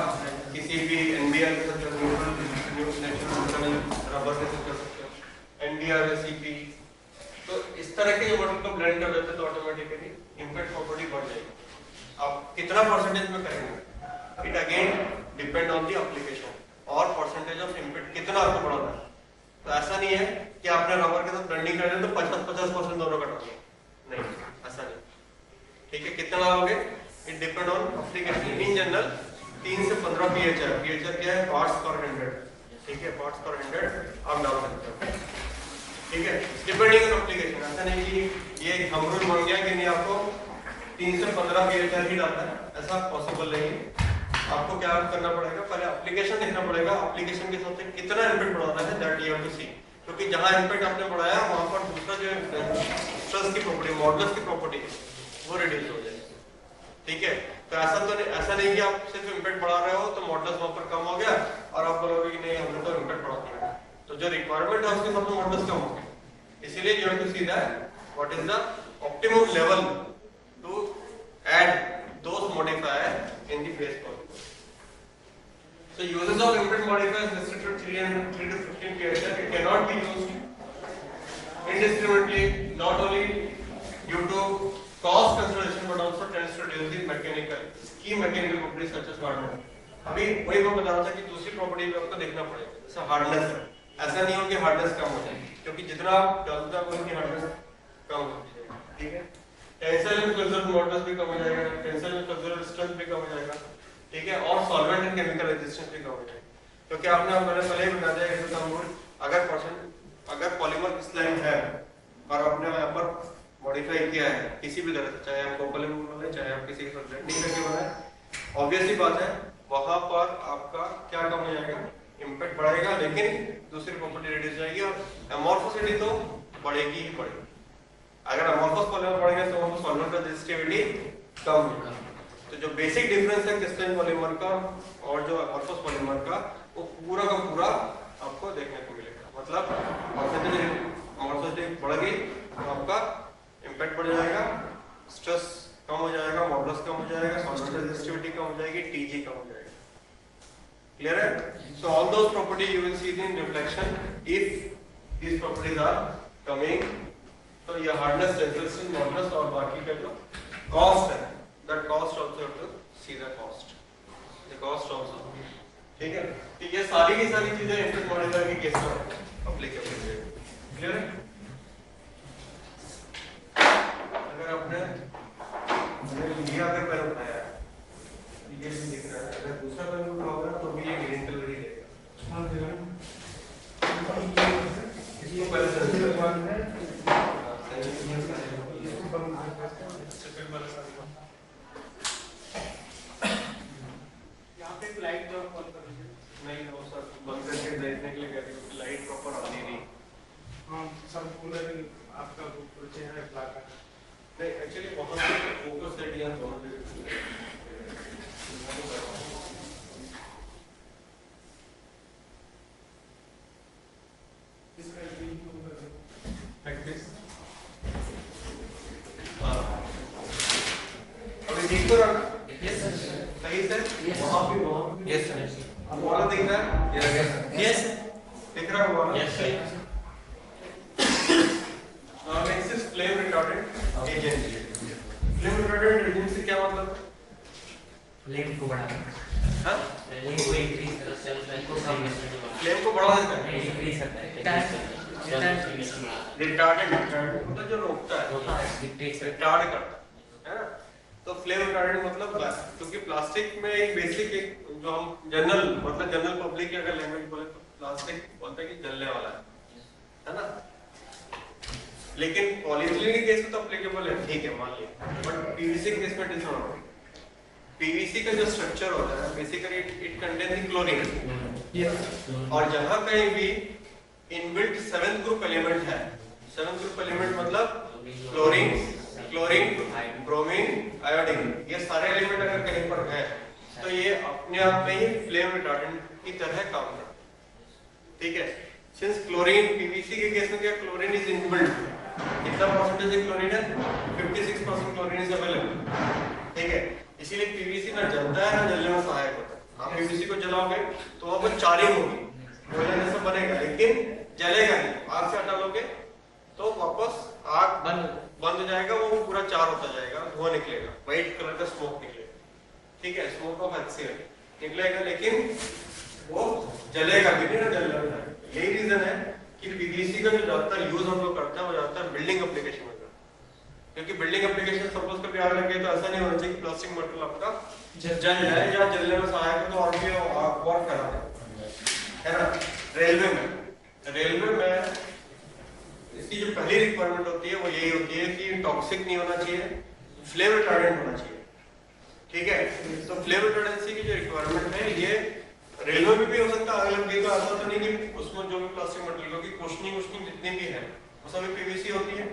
Speaker 1: किसी भी एनबीआर के साथ कर सकते हो, नेचुरल रबर के साथ कर सकते हो, एनबीआर सीपी। तो इस तरह के मॉडल को ब्लेंड कर देते तो ऑटोमेटिकली इम्पैक्ट प्रॉपर्टी बढ़ जाएगी। आप कितना परसेंटेज में करेंगे, it again depend on the application और परसेंटेज ऑफ इम्पैक्ट कितना आपको बढ़ाना है। तो ऐसा नहीं है कि आपने रबर के साथ ब्लेंडिंग कर दिया तो 50% दोनों कटा दिए, नहीं ऐसा नहीं, ठीक है। कितना लाओगे, it depend on application. In general 3 से 15 पीएचआर, पीएचआर क्या है, पार्ट्स पर 100, ठीक है, पार्ट्स पर 100 आप डाल सकते हो, ठीक है, डिपेंडिंग ऑन एप्लीकेशन। ऐसा नहीं कि ये हम रूल बन गया कि नहीं आपको 3 से 15 पीएचआर ही डालना है, ऐसा पॉसिबल नहीं है। आपको क्या करना पड़ेगा, पहले एप्लीकेशन देखना पड़ेगा, एप्लीकेशन के हिसाब से कितना इम्पैक्ट बढ़ाना है, दैट यू हैव टू सी, क्योंकि जहां इम्पैक्ट आपने बढ़ाया वहां पर दूसरा जो स्ट्रेस की प्रॉपर्टी, मॉडुलस की प्रॉपर्टी वो रिड्यूस हो जाएगी, ठीक है। तो ऐसा नहीं कि आप सिर्फ इम्पैक्ट बढ़ा रहे हो तो मॉडुलस वहां पर कम हो गया और आप बोलोगे कि नहीं हमने तो इम्पैक्ट बढ़ा दिया, तो जो रिक्वायरमेंट है उसके साथ मॉडुलस कम हो गया। इसीलिए you have to see that what is the optimum level to add those modifier in the phase point. So uses of impact modifiers restricted to 3 to 15 psi. It cannot be used indiscriminately, not only due to cost consideration but also tends to reduce the mechanical key mechanical properties such as hardness. अभी वही मैं बता रहा था कि दूसरी property भी आपको देखना पड़ेगा, जैसे हार्डनेस है। ऐसा नहीं हो कि हार्डनेस कम हो जाए, क्योंकि जितना आप डालते हो उतनी हार्डनेस कम होती जाएगी, ठीक है। टेंसाइल एंड फ्लेक्सुरल मॉडुलस भी कम हो जाएगा, टेंसाइल एंड फ्लेक्सुरल स्ट्रेंथ भी कम हो जाएगा, ठीक है, और सॉल्वेंट एंड केमिकल रेजिस्टेंस भी कम हो जाएगी, क्योंकि आपने पहले ही बता दिया कि हम अगर पॉलीमर क्रिस्टलाइन है और आपने यहाँ पर मॉडिफाई किया है किसी भी तरह से, चाहे आप कोपॉलीमर बनाए चाहे आप किसी के साथ ब्लेंडिंग करके बनाए, ऑब्वियसली बात है वहां पर आपका क्या कम हो जाएगा, इम्पैक्ट बढ़ेगा, लेकिन दूसरी प्रॉपर्टी रिड्यूस हो जाएगी और अमॉर्फोसिटी तो बढ़ेगी ही बढ़ेगी। अगर अमॉर्फस पॉलीमर बढ़ेंगे तो वो सॉल्वेंट रेजिस्टिविटी कम होगा। तो जो बेसिक डिफरेंस है क्रिस्टलाइन पॉलीमर का और जो अमॉर्फस पॉलीमर का, वो पूरा का पूरा आपको देखने को मिलेगा। मतलब अमॉर्फोसिटी बढ़ गई तो आपका इम्पैक्ट बढ़ जाएगा, स्ट्रेस कम हो जाएगा, मॉडुलस कम हो जाएगा, सॉल्वेंट रेजिस्टिविटी कम हो जाएगी, टीजी कम हो जाएगा। क्लियर है? So all those property you will see in reflection if these properties are coming. तो ये हार्डनेस, टेंसिल, मॉडुलस और बाकी का जो कॉस्ट है, that cost also have to see the cost also, ठीक है। तो ये सारी की सारी चीजें इम्पैक्ट मॉडिफायर के केस में एप्लीकेबल है। क्लियर है? अगर आपने ये अगर पेन उठाया है, ये भी दिख रहा है, अगर दूसरा पेन उठाओगे तो भी ये ग्रीन कलर ही देगा। इसको पहले सेंसिटिव वन है, सेकंड वाला सारी लाइट जो ऑन कर दीजिए। नहीं वो सर बंद करके देखने के लिए कह रही हूं, लाइट प्रॉपर आती नहीं। हां सर कूलर आपका चेहरा ब्लैक है। नहीं एक्चुअली वहां से फोकस सेट या दोनों पे इसका एक प्रैक्टिस ठीक तो रहा ना?
Speaker 3: Yes sir.
Speaker 1: सही से?
Speaker 2: Yes sir.
Speaker 1: अब वाला दिख रहा है?
Speaker 3: यस
Speaker 1: दिख रहा है वाला?
Speaker 3: Yes sir.
Speaker 1: Next is flame retardant agent. Flame retardant agent से क्या मतलब है?
Speaker 3: फ्लेम को बढ़ाना,
Speaker 1: हाँ?
Speaker 3: फ्लेम को इंक्रीज करना, सेल्फ लाइफ को कम करना,
Speaker 1: फ्लेम को बढ़ा देता है।
Speaker 3: इंक्रीज करता है,
Speaker 1: रिटार्डेंट मतलब जो रोकता है,
Speaker 3: डिक्टेट
Speaker 1: रिटार्ड करता है ना? तो फ्लेम रिटार्डेंट मतलब क्योंकि प्लास्टिक में एक बेसिक एक जो हम जनरल मतलब जनरल पब्लिक की अगर लैंग्वेज बोले तो प्लास्टिक बोलते हैं कि जलने वाला है ना? लेकिन पॉलीथिलीन के केस में तो एप्लीकेबल है, ठीक है मान लिया, बट पीवीसी के केस में डिफरेंट होता है। पीवीसी का जो स्ट्रक्चर होता है बेसिकली इट कंटेन क्लोरीन, और जहां कहीं भी इनबिल्ट 7th ग्रुप एलिमेंट है, 7th ग्रुप एलिमेंट मतलब क्लोरीन, ब्रोमीन, आयोडीन, ये सारे एलिमेंट अगर कहीं पर है तो ये अपने आप में ही फ्लेम रिटार्डेंट की तरह काम करता है, ठीक है? सिंस क्लोरीन पीवीसी के केस में क्या क्लोरीन इज इनबिल्ट, कितना परसेंटेज क्लोरीन है? 56% क्लोरीन इज अवेलेबल, ठीक है? इसीलिए पीवीसी ना जलता है ना जलने में सहायक होता है। आप पीवीसी को जलाओगे तो वहां पर चारिंग होगी, गोला जैसा बनेगा, लेकिन जलेगा नहीं। आग से हटा लोगे तो वापस आग बंद हो जाएगा, वो पूरा चार होता जाएगा, धुआं निकलेगा, व्हाइट कलर का स्मोक निकलेगा, ठीक है? स्मोक ऑफ HCl निकलेगा, लेकिन वो जलेगा भी नहीं ना, जलने में। यही रीजन है कि पीवीसी का जो ज्यादातर यूज हम लोग करते हैं वो ज्यादातर बिल्डिंग एप्लीकेशन में करते हैं, क्योंकि बिल्डिंग एप्लीकेशन सपोज कभी आग लगे तो ऐसा नहीं होना चाहिए कि प्लास्टिक मटेरियल आपका जल जाए या जलने में सहायक हो तो और भी आग और फैला दे, है ना? रेलवे में इसकी जो पहली रिक्वायरमेंट होती है वो यही होती है कि टॉक्सिक नहीं होना चाहिए, फ्लेम रिटार्डेंट होना चाहिए, ठीक है? तो फ्लेम रिटार्डेंसी की जो रिक्वायरमेंट है ये रेलवे में भी हो सकता है। आग लग गई तो ऐसा तो नहीं कि उसमें जो भी प्लास्टिक मटेरियल की कुशनिंग जितनी भी है वो सभी पीवीसी होती है,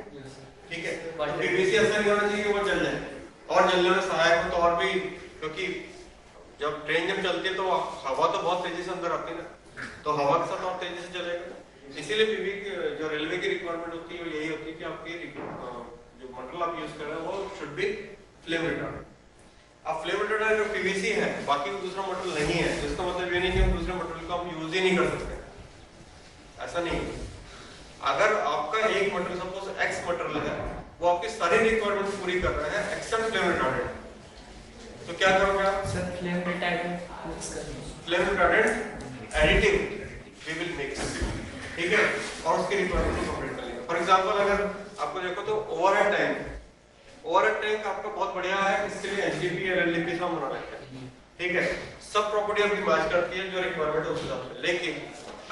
Speaker 1: ठीक है? पीवीसी ऐसा नहीं होना चाहिए कि वो जल जाए, और जलने में सहायक हो तो और भी, क्योंकि जब ट्रेन जब चलती है तो हवा तो बहुत तेजी से अंदर आती है ना, तो हवा के साथ और तेजी से चलेगा। इसीलिए पीवी जो रेलवे की रिक्वायरमेंट होती है वो यही होती है कि आपकी जो मटेरियल आप यूज कर रहे हैं वो शुड बी फ्लेम रिटार्डेंट। अब फ्लेम रिटार्डेंट जो पीवीसी है, बाकी कोई दूसरा मटेरियल नहीं है, जिसका मतलब ये नहीं कि हम दूसरे मटेरियल को हम यूज ही नहीं कर सकते, ऐसा नहीं है। अगर आपका एक मटेरियल सपोज एक्स मटेरियल है, वो आपकी सारी रिक्वायरमेंट पूरी कर रहा है एक्सेप्ट फ्लेम रिटार्डेंट, तो क्या करोगे आप?
Speaker 3: सर फ्लेम रिटार्डेंट मिक्स करना,
Speaker 1: flame retardant additive we will mix, ठीक है? और उसकी रिक्वायरमेंट को कंप्लीट कर लेंगे। फॉर एग्जांपल अगर आपको देखो तो ओवरहेड टैंक आपका बहुत बढ़िया है, इसके लिए एचडीपी या एलडीपी सब बना रखा है, ठीक है? सब प्रॉपर्टी आपकी मैच करती है जो रिक्वायरमेंट है उस हिसाब से। लेकिन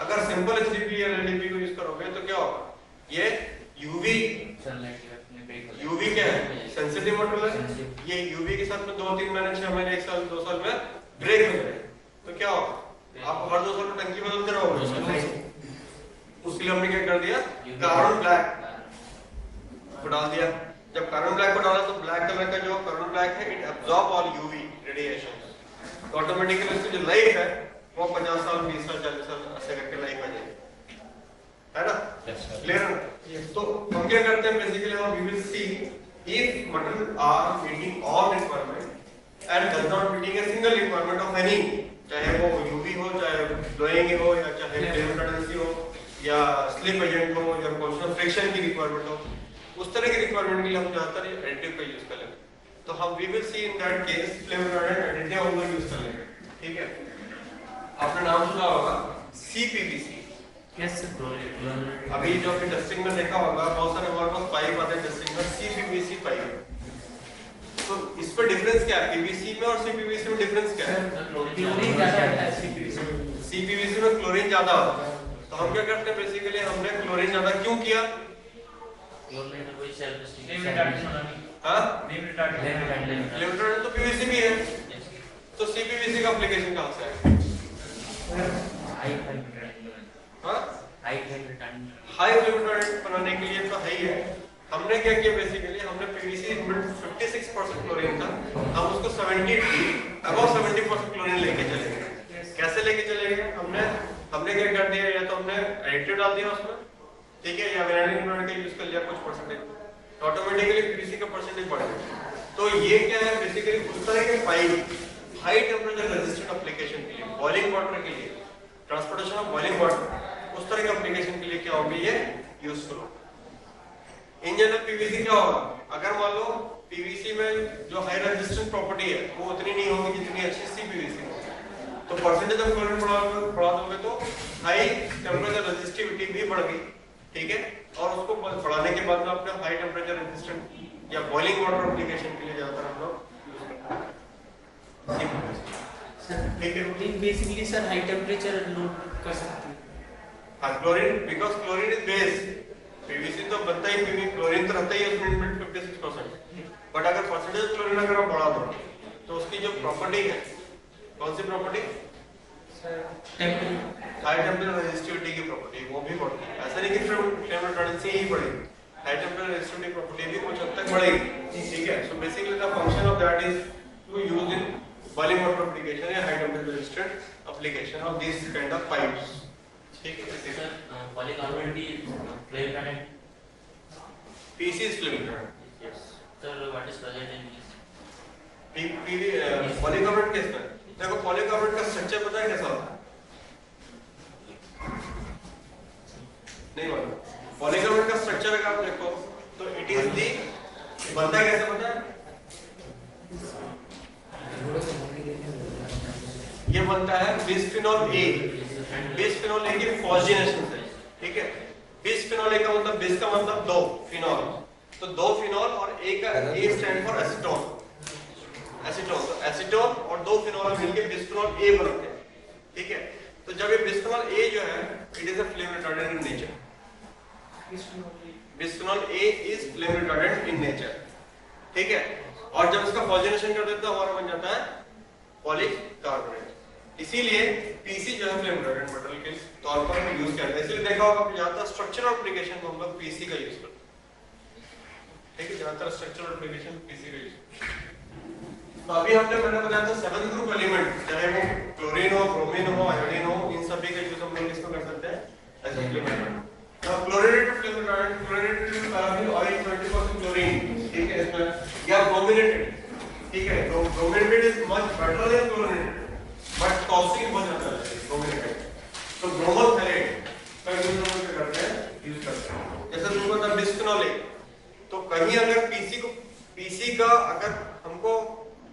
Speaker 1: अगर सिंपल एचडीपी या एलडीपी को यूज करोगे तो क्या होगा? ये यूवी क्या है? सेंसिटिव मटेरियल है, ये यूवी के साथ में 2-3 महीने 6 महीने 1 साल 2 साल में ब्रेक हो जाएगा, तो क्या होगा? आप हर 2 साल में टंकी बदलते रहोगे। उसके लिए हमने क्या कर दिया? कार्बन ब्लैक को डाल दिया। जब कार्बन ब्लैक को डाला तो ब्लैक कलर का जो कार्बन ब्लैक है it absorb all UV radiation, तो ऑटोमेटिकली इसकी जो लाइफ है वो 50 साल 20 साल 40 साल ऐसे करके लाइफ आ जाएगी, है ना? क्लियर? तो हम क्या करते हैं बेसिकली, हम we will see if material are meeting all requirement and does not meeting a single requirement of any, चाहे वो यूवी हो, चाहे ब्लोइंग हो, या चाहे फ्लेम रिटार्डेंसी हो, या स्लिप एजेंट हो, या कॉन्स्टेंट फ्रिक्शन की रिक्वायरमेंट हो, उस तरह की रिक्वायरमेंट के लिए हम ज्यादातर एडिटिव का यूज कर लेंगे। तो हम we will see in that case flame retardant additive हम लोग यूज कर लेंगे, ठीक है? आपने नाम सुना होगा सीपीवीसी।
Speaker 3: Yes sir.
Speaker 1: अभी जो आपने टेस्टिंग में देखा होगा बहुत सारे हमारे पास पाइप आते हैं टेस्टिंग में, सीपीवीसी पाइप। तो इस पर डिफरेंस क्या है? पीवीसी में और सीपीवीसी में डिफरेंस क्या है?
Speaker 3: क्लोरीन ज्यादा है
Speaker 1: सीपीवीसी में क्लोरीन ज्यादा होता है, तो हम क्या करते हैं बेसिकली, हमने क्लोरीन ज्यादा क्यों किया?
Speaker 3: क्लोरीन कोई सेल्फ
Speaker 4: फ्लेम रिटार्डेंट होना नहीं,
Speaker 1: हां
Speaker 4: फ्लेम रिटार्डेंट
Speaker 1: फ्लेम रिटार्डेंट तो पीवीसी भी है, तो सीपीवीसी का एप्लीकेशन कहां से है?
Speaker 3: हाई फ्लेम रिटार्डेंट,
Speaker 1: हां
Speaker 3: high flame retardant,
Speaker 1: high flame retardant बनाने के लिए तो है ही है। हमने क्या किया बेसिकली, हमने पीवीसी में 56% क्लोरीन था, हम उसको 70 70% क्लोरीन लेके चले गए। कैसे लेके चले गए? हमने क्या कर दिया, या तो हमने एडिटिव डाल दिया उसमें, ठीक है, या विनाइलिक का यूज कर लिया कुछ परसेंटेज, तो ऑटोमेटिकली पीवीसी का परसेंटेज बढ़ गया। तो ये क्या है बेसिकली उस तरह के pipe high temperature resistant application के लिए, बॉइलिंग वाटर के लिए, ट्रांसपोर्टेशन ऑफ बॉइलिंग वाटर, उस तरह के एप्लीकेशन के लिए क्या होगी ये यूजफुल होगा। इन जनरल पीवीसी क्या होगा, अगर मान लो पीवीसी में जो हाई रेजिस्टेंस प्रॉपर्टी है वो उतनी नहीं होगी जितनी अच्छी सी पीवीसी होगी, तो परसेंटेज ऑफ क्लोरीन बढ़ा दोगे तो हाई टेम्परेचर रेजिस्टिविटी भी बढ़ गई, ठीक है। और उसको बढ़ाने के बाद में अपने हाई टेम्परेचर रेजिस्टेंट या बॉइलिंग वाटर एप्लीकेशन के लिए ज्यादातर हम लोग ठीक है।
Speaker 3: Basically sir high temperature load कर सकते हैं।
Speaker 1: हाँ chlorine, because chlorine is base, PVC तो बनता ही पीवी, क्लोरीन तो रहता ही है उसमें 56%, बट अगर परसेंटेज क्लोरीन अगर आप बढ़ा दो तो उसकी जो प्रॉपर्टी है, कौन सी प्रॉपर्टी, हाई टेम्परेचर रेजिस्टिविटी की प्रॉपर्टी, वो भी बढ़ती है। ऐसा नहीं कि फ्लेम रिटार्डेंसी ही बढ़ेगी, हाई टेम्परेचर रेजिस्टिविटी प्रॉपर्टी भी कुछ हद तक बढ़ेगी, ठीक है। So basically the function of that is to use in boiling water application या high temperature resistant application of this kind of pipes, ठीक है।
Speaker 3: सर पॉलीकार्बोनेट भी flame retardant,
Speaker 1: PC is flame retardant,
Speaker 3: yes sir. What is present in
Speaker 1: PV polycarbonate case में देखो, polycarbonate का structure पता है कैसा होता है, नहीं मालूम। पॉलीकार्बोनेट का स्ट्रक्चर अगर आप देखो तो इट इज दी, बनता है कैसे पता है, ये बनता है बिस्फेनॉल ए, बिस्फेनॉल ए की फॉस्फोनेशन से, ठीक है। बिस्फेनॉल ए का मतलब, बिस का मतलब दो, फिनॉल, तो दो फिनॉल और ए का ए स्टैंड फॉर एसीटोन, एसीटोन, तो एसीटोन और दो फिनॉल मिलके बिस्फेनॉल ए बनते हैं, ठीक है। तो जब ये बिस्फेनॉल ए जो है it is a flame retardant in nature, bisphenol A is flame retardant in nature, ठीक है। और जब इसका फॉस्फोनेशन कर देते हैं हमारा बन जाता है पॉलीकार्बोनेट, इसीलिए पीसी जो है फ्लेम रिटार्डेंट मटेरियल के तौर पर हम यूज करते हैं। इसलिए देखा होगा कि ज्यादातर स्ट्रक्चरल एप्लीकेशन में हम लोग पीसी का यूज करते हैं, ठीक है, ज्यादातर स्ट्रक्चरल एप्लीकेशन पीसी का यूज। तो अभी मैंने बताया था 7 ग्रुप एलिमेंट, चाहे वो क्लोरीन हो, ब्रोमीन हो, आयोडीन हो, इन सभी का यूज हम लोग इसमें कर सकते हैं एज अ फ्लेम रिटार्डेंट। तो chlorinated flame retardant, chlorinated paraffin oil 20% chlorine, ठीक है, इसमें, या ब्रोमिनेटेड, ठीक है। तो brominated is much better than chlorinated, but toxic बहुत ज्यादा है ब्रोमिनेटेड। तो ब्रोमोल थैलेट का यूज हम लोग करते हैं, यूज करते हैं। जैसे तुमको था बिस्फेनॉल ए, तो कहीं अगर पीसी का अगर हमको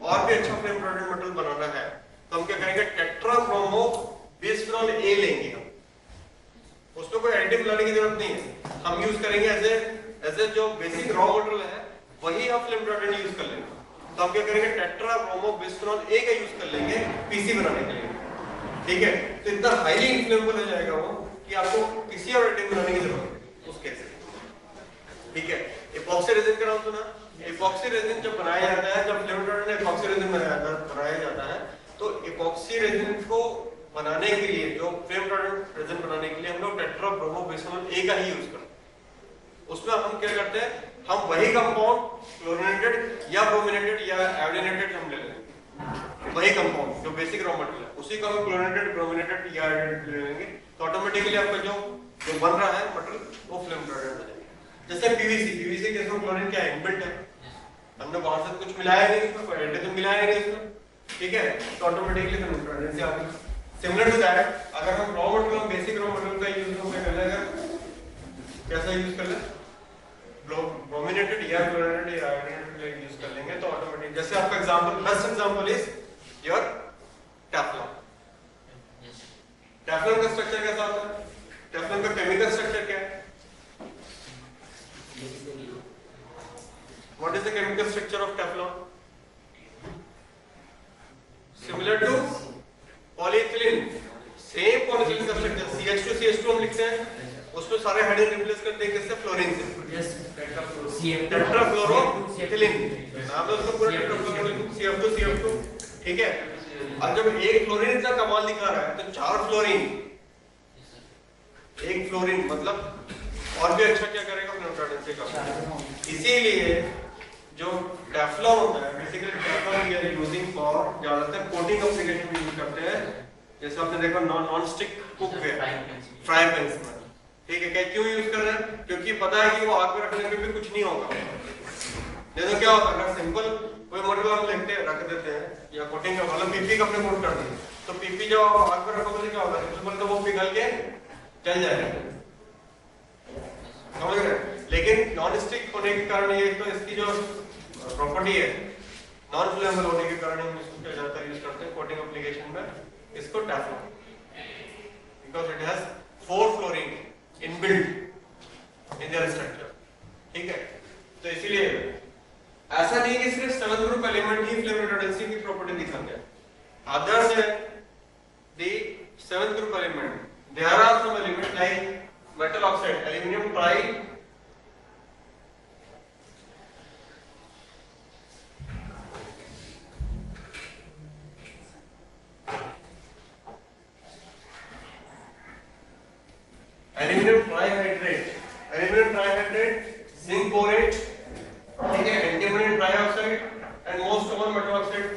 Speaker 1: और भी अच्छा फ्लेम रिटार्डेंट मटेरियल बनाना है तो हम क्या करेंगे, टेट्राब्रोमो बिस्फेनॉल ए लेंगे हम, उसमें कोई एडिटिव मिलाने की जरूरत नहीं है, हम यूज करेंगे एज ए जो बेसिक रॉ मटेरियल है वही हम फ्लेम रिटार्डेंट यूज कर लेंगे। तो हम क्या करेंगे, टेट्राब्रोमो बिस्फेनॉल ए का यूज कर लेंगे पीसी बनाने के लिए, ठीक है। तो इतना हाईली इन्फ्लेमेबल हो जाएगा वो कि आपको किसी और एडिटिव बनाने की जरूरत नहीं उस केस में, ठीक है। इपॉक्सी रेजिन का नाम सुना, इपॉक्सी रेजिन जब बनाया जाता है, जब फ्लेम रिटार्डेंट इपॉक्सी रेजिन बनाया जाता है, तो इपॉक्सी रेजिन को बनाने के लिए, जो फ्लेम रिटार्डेंट रेजिन बनाने के लिए हम लोग टेट्राब्रोमो बिस्फेनॉल ए का ही यूज करते हैं। उसमें हम क्या करते हैं, हम वही कंपाउंड क्लोरीनेटेड या ब्रोमिनेटेड या आयोडीनेटेड हम ले लेंगे, वही कंपाउंड जो बेसिक रॉ मटेरियल है उसी को हम क्लोरीनेटेड, ब्रोमिनेटेड या आयोडीनेटेड ले लेंगे, तो ऑटोमेटिकली आपका जो बन रहा है मटेरियल वो फ्लेम रिटार्डेंट हो जाएगा। जैसे पीवीसी के इसमें क्लोरीन क्या है, इनबिल्ट है, हमने बाहर से कुछ मिलाया नहीं, इसमें कोई एडिटिव मिलाया नहीं इसमें, ठीक है, तो ऑटोमेटिकली फ्लेम रिटार्डेंसी आ गई। सिमिलर टू दैट, अगर हम raw material, basic raw material का यूज हम कर लेंगे, कैसा यूज कर ले, ब्रोमिनेटेड या क्लोरीनेटेड या आयोडीनेटेड यूज कर लेंगे, तो ऑटोमेटिक, जैसे आपका example, best example is your Teflon. Teflon का स्ट्रक्चर कैसा होता है, टेफ्लॉन का केमिकल स्ट्रक्चर क्या है, what is the chemical structure of Teflon, similar to polyethylene, same polyethylene का स्ट्रक्चर, CH2 हम लिखते हैं, उसमें सारे हाइड्रोजन रिप्लेस करते हैं किससे, फ्लोरीन से,
Speaker 3: यस
Speaker 1: टेट्राफ्लोरोइथिलीन, नाम है उसका पूरा टेट्राफ्लोरोइथिलीन, CF2, ठीक है। और जब एक फ्लोरीन इतना कमाल दिखा रहा है तो 4 फ्लोरीन, एक फ्लोरीन मतलब और भी अच्छा क्या करेगा, फ्लेम रिटार्डेंसी का। इसीलिए जो टेफ्लॉन होता है, basically Teflon we are using for ज्यादातर कोटिंग एप्लीकेशन में यूज करते हैं, जैसे आपने देखा non stick cookware, fry pans में, ठीक है। क्या क्यों यूज कर रहे हैं, क्योंकि पता है कि वो आग में रखने में भी कुछ नहीं होगा, नहीं तो क्या होता है, अगर सिंपल कोई मॉडल हम लिखते हैं रख देते हैं या कोटिंग का मतलब पीपी का अपने कोट कर दिए, तो पीपी जब आप आग पर रखोगे तो क्या होगा, सिंपल तो वो पिघल के चल जाएगा, समझ रहे हैं। लेकिन नॉन स्टिक होने के कारण ये तो इसकी जो प्रॉपर्टी है नॉन फ्लेमेबल होने के कारण हम इसको क्या ज्यादातर यूज करते हैं कोटिंग एप्लीकेशन में, इसको Teflon, because it has 4 fluorine inbuilt in their structure, ठीक है। तो इसीलिए ऐसा नहीं कि सिर्फ 7th ग्रुप एलिमेंट ही फ्लेम रिटार्डेंसी की प्रॉपर्टी दिखाते हैं, अदर्स है the 7th group element, there are some elements like metal oxide, aluminum tri, zinc borate, ठीक है, antimony trioxide and most common metal oxide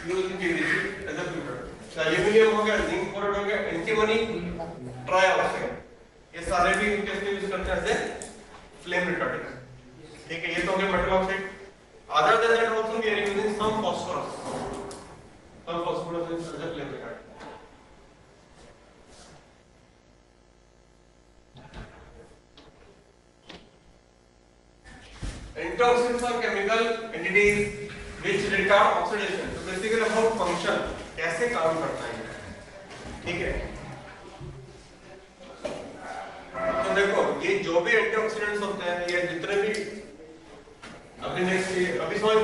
Speaker 1: used in PVC as a filter. तो aluminium हो गया, zinc borate हो गया, antimony trioxide, ये सारे भी कैसे यूज करते हैं एज फ्लेम रिटार्डेंट, ठीक है। ये तो हो गया metal oxide. Other than that also we are using some phosphorus as a flame retardant. Antioxidants are chemical entities which retard oxidation. So basically about function, कैसे काम करता है, ठीक है। तो देखो ये जो भी एंटीऑक्सीडेंट्स होते हैं या जितने भी अभी समझ तो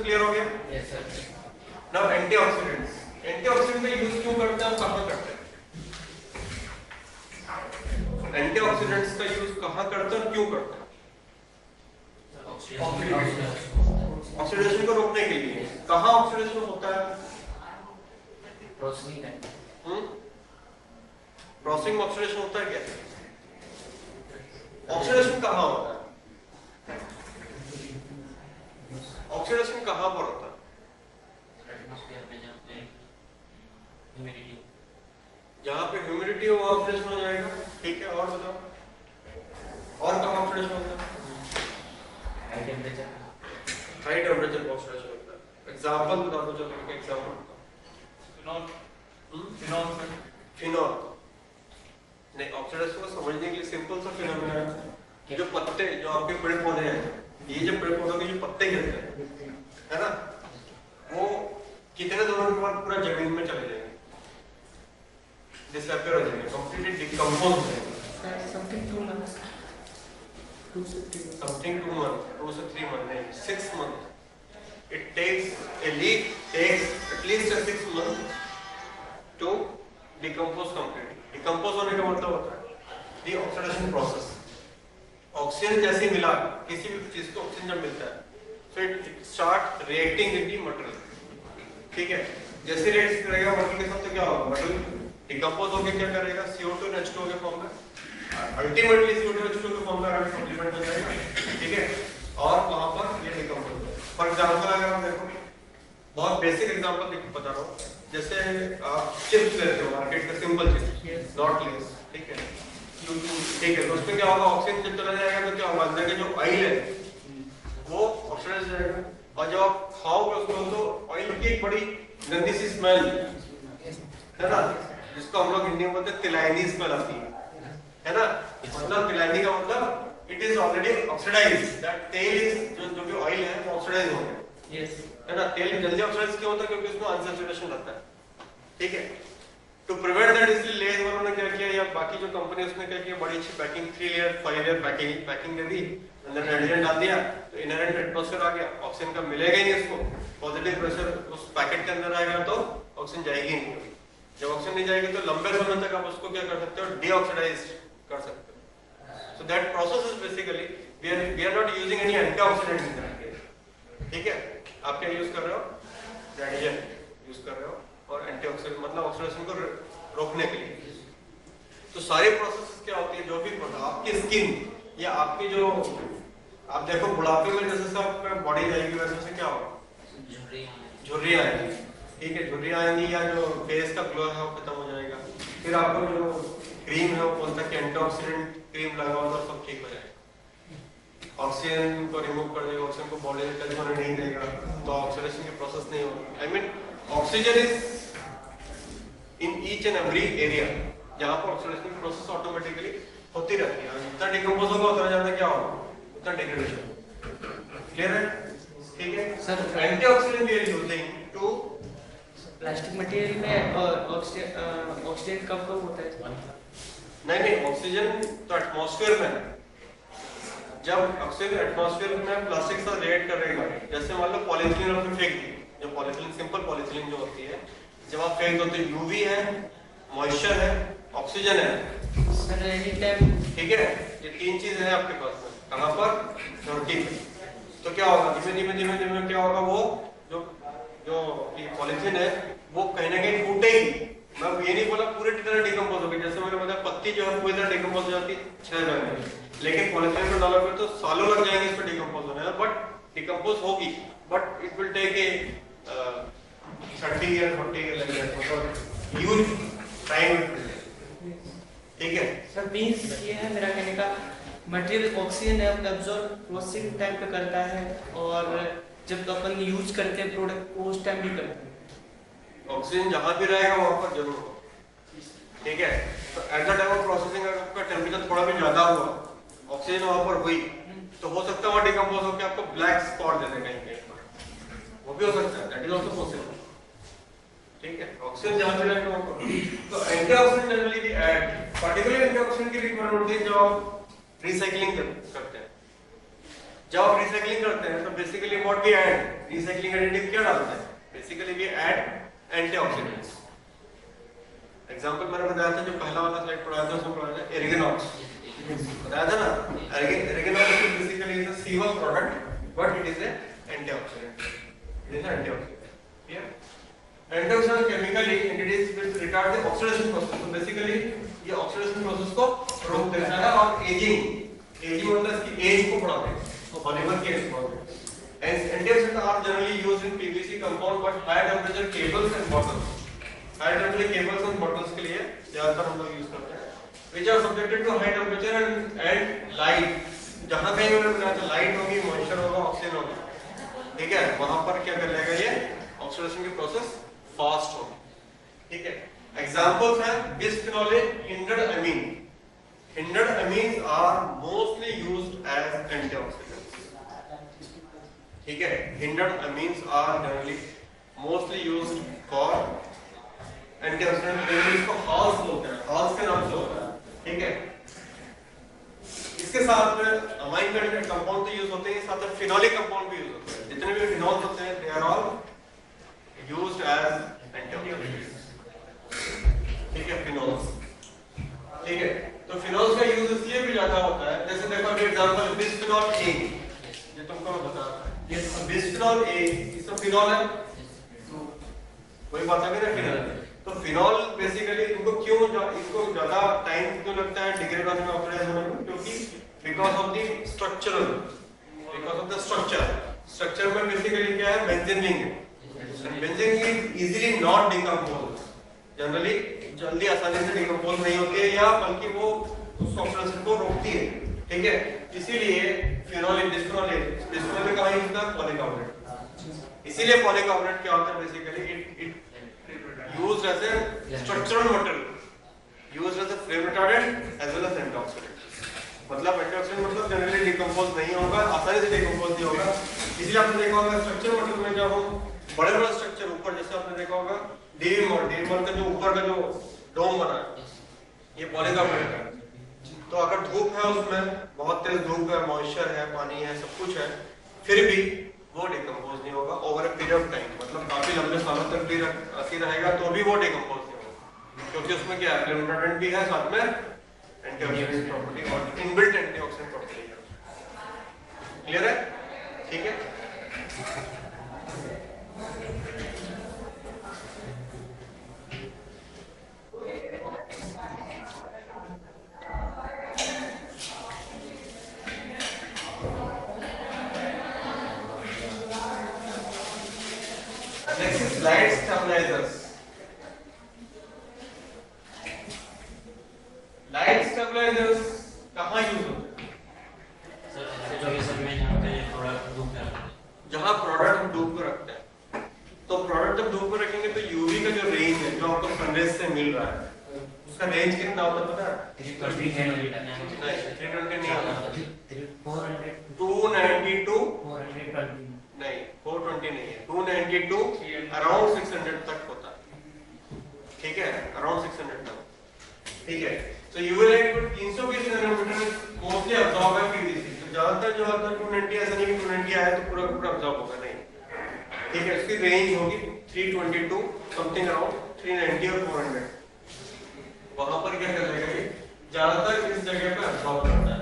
Speaker 1: क्लियर हो गया।
Speaker 3: Yes sir.
Speaker 1: नाउ एंटीऑक्सीडेंट्स का यूज क्यों करते हैं, कहाँ करते हैं, एंटीऑक्सीडेंट्स का यूज कहाँ करते हैं और क्यों करते हैं? ऑक्सीडेशन को रोकने के लिए। कहाँ ऑक्सीडेशन होता है?
Speaker 3: प्रोसेसिंग
Speaker 1: ऑक्सीडेशन होता है क्या? ऑक्सीडेशन कहाँ होता है? ऑक्सीडेशन कहाँ पर होता है? जहाँ पे ह्यूमिडिटी हो वहाँ ऑक्सीडेशन हो जाएगा, ठीक है। और बताओ और कहाँ ऑक्सीडेशन होता है? हाई टेम्परेचर ऑक्सीडेशन होता है। एग्जांपल बता दो, चलो एक एग्जांपल बताओ। फिनॉल नहीं, ऑक्सीडेशन को समझने के लिए सिंपल सा फिनोमेना है, जो पत्ते जो आपके पेड़ पौधे हैं, ये जो पेड़ पौधों के जो पत्ते गिरते हैं, है ना, वो कितने दिनों के बाद पूरा जमीन में चले जाएंगे, डिसअपियर हो जाएंगे, कंप्लीटली डिकम्पोज हो जाएंगे।
Speaker 5: समथिंग 2 months, 2 से 3 months
Speaker 1: नहीं, 6 months. It takes a leaf takes at least 6 months to decompose completely. Decompose होने का मतलब होता है the oxidation process. ऑक्सीजन जैसे मिला, किसी भी चीज को ऑक्सीजन जब मिलता है, so it start reacting with the material, ठीक है। जैसे रिएक्ट करेगा मटेरियल के साथ तो क्या होगा, मटेरियल डिकम्पोज होकर क्या करेगा, CO2 और H2O के फॉर्म में, अल्टीमेटली CO2 और H2O के फॉर्म में सप्लीमेंट हो जाएगा, ठीक है। और वहां पर ये डिकम्पोज होगा। फॉर एग्जांपल अगर हम देखो, बहुत बेसिक एग्जांपल बता रहा हूँ, जैसे आप चिप्स लेते हो मार्केट का, सिंपल चिप्स, नॉट लेस, ठीक है, ठीक है। तो उसमें क्या होगा, ऑक्सीजन जब चला जाएगा तो क्या होगा, अंदर के जो ऑयल है वो ऑक्सीडाइज हो जाएगा, और जब आप खाओगे उसको तो ऑयल की एक बड़ी गंदी सी स्मेल है ना, जिसको हम लोग हिंदी में बोलते हैं तिलाइनी स्मेल आती है ना। मतलब तिलाइनी का मतलब it is already oxidized, that तेल इज जो भी ऑयल है वो ऑक्सीडाइज हो गया,
Speaker 3: यस
Speaker 1: है ना। तेल जल्दी ऑक्सीडाइज क्यों होता है, क्योंकि उसमें अनसैचुरेशन रहता है, ठीक है। टू प्रिवेंट दैट इसलिए लेज वालों ने क्या किया, या बाकी जो कंपनी उसने क्या किया, बड़ी अच्छी पैकिंग 3 लेयर 5 लेयर पैकिंग दे दी, अंदर नाइट्रोजन डाल दिया, तो इनहेरेंट एटमॉस्फेयर आ गया, ऑक्सीजन का मिलेगा ही नहीं उसको, पॉजिटिव प्रेशर उस पैकेट के अंदर आएगा तो ऑक्सीजन जाएगी नहीं। जब ऑक्सीजन नहीं जाएगी तो लंबे समय तक आप उसको क्या कर सकते हो, डीऑक्सीडाइज कर सकते हो। So that process is basically we are not using any antioxidant in that, ठीक है। आप क्या यूज कर रहे हो, रेडिजन यूज कर रहे हो, और एंटीऑक्सीडेंट मतलब ऑक्सीडेशन को रोकने के लिए। तो सारी प्रोसेस क्या होती है, जो भी आपकी स्किन या आपकी जो आप देखो बुढ़ापे में जैसे आपका बॉडी जाएगी वैसे से क्या होगा, झुर्रियां आएंगी, ठीक है, झुर्रियां आएंगी, या जो फेस का ग्लो है वो खत्म हो जाएगा। फिर आपको जो क्रीम है वो बोलता है कि एंटीऑक्सीडेंट क्रीम लगाओ तो सब ठीक हो जाएगा, ऑक्सीजन को रिमूव कर देगा, ऑक्सीजन को बॉडी से टच होने नहीं देगा, तो ऑक्सीडेशन की प्रोसेस नहीं होगी। I mean oxygen is in each and every area जहाँ पर ऑक्सीडेशन की प्रोसेस ऑटोमेटिकली होती रहती है। जितना डिकम्पोज होगा उतना ज्यादा क्या होगा, उतना डिग्रेडेशन। क्लियर है? ठीक है
Speaker 3: sir.
Speaker 1: Antioxidant we are using to
Speaker 3: plastic material में ऑक्सीडेंट कब कब होता है?
Speaker 1: नहीं ऑक्सीजन तो एटमॉस्फेयर में है। जब ऑक्सीजन एटमॉस्फेयर में प्लास्टिक के साथ रिएक्ट करेगा, जैसे मान लो पॉलीथिलीन आपने फेंक दी, जो पॉलीथिलीन सिंपल पॉलीथिलीन जो होती है, जब आप फेंक दो तो यूवी है, मॉइस्चर है, ऑक्सीजन है।
Speaker 3: Sir any time.
Speaker 1: ठीक है, ये तीन चीजें हैं आपके पास में। कहां पर? धरती पे। तो क्या होगा, धीमे धीमे क्या होगा, वो जो पॉलीथिन है वो कहीं ना कहीं फूटेगी। मैं ये नहीं बोला पूरी तरह डिकम्पोज होगी, जैसे मैंने बताया पत्ती जो है पूरी तरह डिकम्पोज हो जाती है 6 महीने में, लेकिन पॉलीथिन को डालोगे तो सालों लग जाएंगे इसको डिकम्पोज होने में, बट डिकम्पोज होगी, but it will take a 30 year 40 year लग जाएगा, ह्यूज टाइम। ठीक है
Speaker 3: सर मींस ये है मेरा कहने का, material oxygen absorb processing time पे करता है, और जब अपन यूज करते हैं प्रोडक्ट को उस टाइम भी करते हैं।
Speaker 1: ऑक्सीजन जहां भी रहेगा वहां पर जरूर होगा। ठीक है, तो eight the time of processing अगर आपका टेम्परेचर थोड़ा भी ज्यादा हुआ, ऑक्सीजन वहां पर हुई, तो हो सकता है वो डिकम्पोज होकर आपको ब्लैक स्पॉट दे दे कहीं कहीं पर, वो भी हो सकता है, दैट इज आल्सो पॉसिबल। ठीक है, ऑक्सीजन जहां भी रहेगा वहां पर। तो antioxidant generally we add, particular antioxidant की रिक्वायरमेंट होती है जब आप रिसाइक्लिंग करते हैं। जब आप रिसाइक्लिंग करते हैं तो basically what we add, recycling additive क्या डालते हैं? Basically we add antioxidants. Example मैंने बताया था, जो पहला वाला स्लाइड पढ़ाया था उसमें पढ़ाया था एरिगेनॉक्स, बताया था ना। Irganox basically is a C1 product but it is a antioxidant. It is antioxidant. Clear? Antioxidant chemically it is with regard the oxidation process. तो बेसिकली ये ऑक्सीडेशन प्रोसेस को रोक देता है और एजिंग मतलब इसकी एज को बढ़ाता है, पॉलीमर की एज को बढ़ाता है। Antioxidants are generally used in PVC compound but high temperature cables and bottles. High temperature cables and bottles के लिए ज्यादातर हम लोग यूज करते हैं, which are subjected to high temperature and light. जहाँ कहीं मैंने बताया था लाइट होगी, मॉइस्चर होगा, ऑक्सीजन होगा, ठीक है, वहां पर क्या कर लेगा ये ऑक्सीडेशन की प्रोसेस फास्ट होगी। ठीक है, एग्जांपल्स हैं bisphenol A, hindered amine. Hindered amines are mostly used as antioxidants. ठीक है, hindered amines are generally mostly used for antioxidant। इसको हाल्स बोलते हैं, हाल्स के नाम से होता है। ठीक है, इसके साथ में अमाइन कंपाउंड तो यूज होते हैं, साथ में फिनोलिक कंपाउंड भी यूज होते हैं। जितने भी फिनॉल्स होते हैं they are all used as antioxidants. ठीक है, फिनॉल्स। ठीक है, तो फिनॉल्स का यूज इसलिए भी ज्यादा होता है, जैसे देखो अभी एग्जांपल बिस्फेनॉल ए, ये तुमको मैं बता रहा हूं, ये बिस्फेनॉल ए, इसमें फिनॉल है, कोई बात है ना फिनॉल। तो फिनॉल बेसिकली इनको इसको ज्यादा टाइम क्यों लगता है डिग्रेड होने में, ऑक्सीडाइज होने में? क्योंकि बिकॉज ऑफ द स्ट्रक्चर में बेसिकली क्या है, बेंजीन रिंग है। Benzene ring easily not decompose, generally जल्दी आसानी से डिकम्पोज नहीं होती है, या बल्कि वो उस ऑक्सीडेशन को रोकती है। ठीक है, इसीलिए फिनॉल बिस्फेनॉल में कहां यूज होता है? पॉलीकार्बोनेट। इसीलिए पॉलीकार्बोनेट क्या होता है, basically it used as a structural material, used as a flame retardant as well as antioxidant. मतलब एंटीऑक्सीडेंट मतलब जनरली डिकम्पोज नहीं होगा, आसानी से डिकम्पोज नहीं होगा। इसलिए आपने देखा होगा स्ट्रक्चर मटेरियल में जब हम बड़े स्ट्रक्चर ऊपर, जैसे आपने देखा होगा डीएमआर का जो ऊपर का जो डोम बना है, ये पॉलीकार्बोनेट है। तो अगर धूप है, उसमें बहुत तेज धूप है, मॉइस्चर है, पानी है, सब कुछ है, फिर भी वो डिकम्पोज नहीं होगा over a period of time. मतलब काफी लंबे सालों तक भी ऐसे रहेगा तो भी वो डिकम्पोज नहीं होगा, क्योंकि उसमें क्या है, फ्लेम रिटार्डेंट भी है, साथ में एंटीऑक्सीडेंट प्रॉपर्टी और इनबिल्ट एंटीऑक्सीडेंट प्रॉपर्टी है। क्लियर है? ठीक है, next is light stabilizers. Light stabilizers कहाँ यूज होते हैं?
Speaker 3: सर जो
Speaker 1: प्रोडक्ट जब धूप में रखेंगे तो यूवी का जो रेंज है जो आपको सनरेज से मिल रहा है उसका रेंज कितना होता है पता है? नहीं 320 नहीं होता, 292 नहीं 420 नहीं है, 292 अराउंड 600 तक होता है, ठीक है, अराउंड 600 तक, ठीक है। तो यूवी लाइट को 320 नैनोमीटर में मोस्टली अब्सॉर्ब है पीवीसी, तो ज्यादातर जो होता है 290, ऐसा नहीं कि 290 आया तो पूरा पूरा अब्सॉर्ब होगा, नहीं, ठीक है। इसकी रेंज होगी 322 समथिंग अराउंड 390 और 400, वहां पर क्या कर लेगा ये ज्यादातर इस जगह पे अब्सॉर्ब करता है।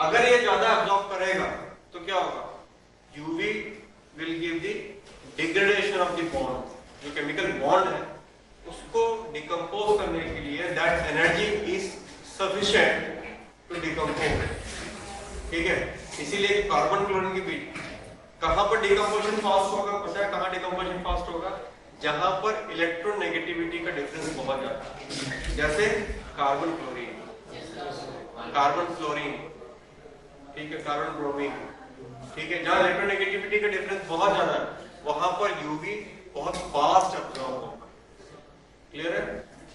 Speaker 1: अगर ये ज्यादा अब्सॉर्ब करेगा तो क्या होगा, UV will give the degradation of the bond, जो केमिकल बॉन्ड है उसको डिकम्पोज करने के लिए that energy is sufficient to decompose, ठीक है। इसीलिए कार्बन क्लोरीन के बीच कहां पर डिकम्पोजिशन फास्ट होगा, पता है कहां डिकम्पोजिशन फास्ट होगा, जहां पर इलेक्ट्रोनेगेटिविटी का डिफरेंस बहुत ज्यादा है, जैसे कार्बन क्लोरीन, कार्बन फ्लोरीन, ठीक है, कार्बन ब्रोमीन, ठीक है, जहां इलेक्ट्रोनेगेटिविटी का डिफरेंस बहुत ज्यादा है वहां पर यूवी बहुत फास्ट अब्सॉर्ब होगा, क्लियर है।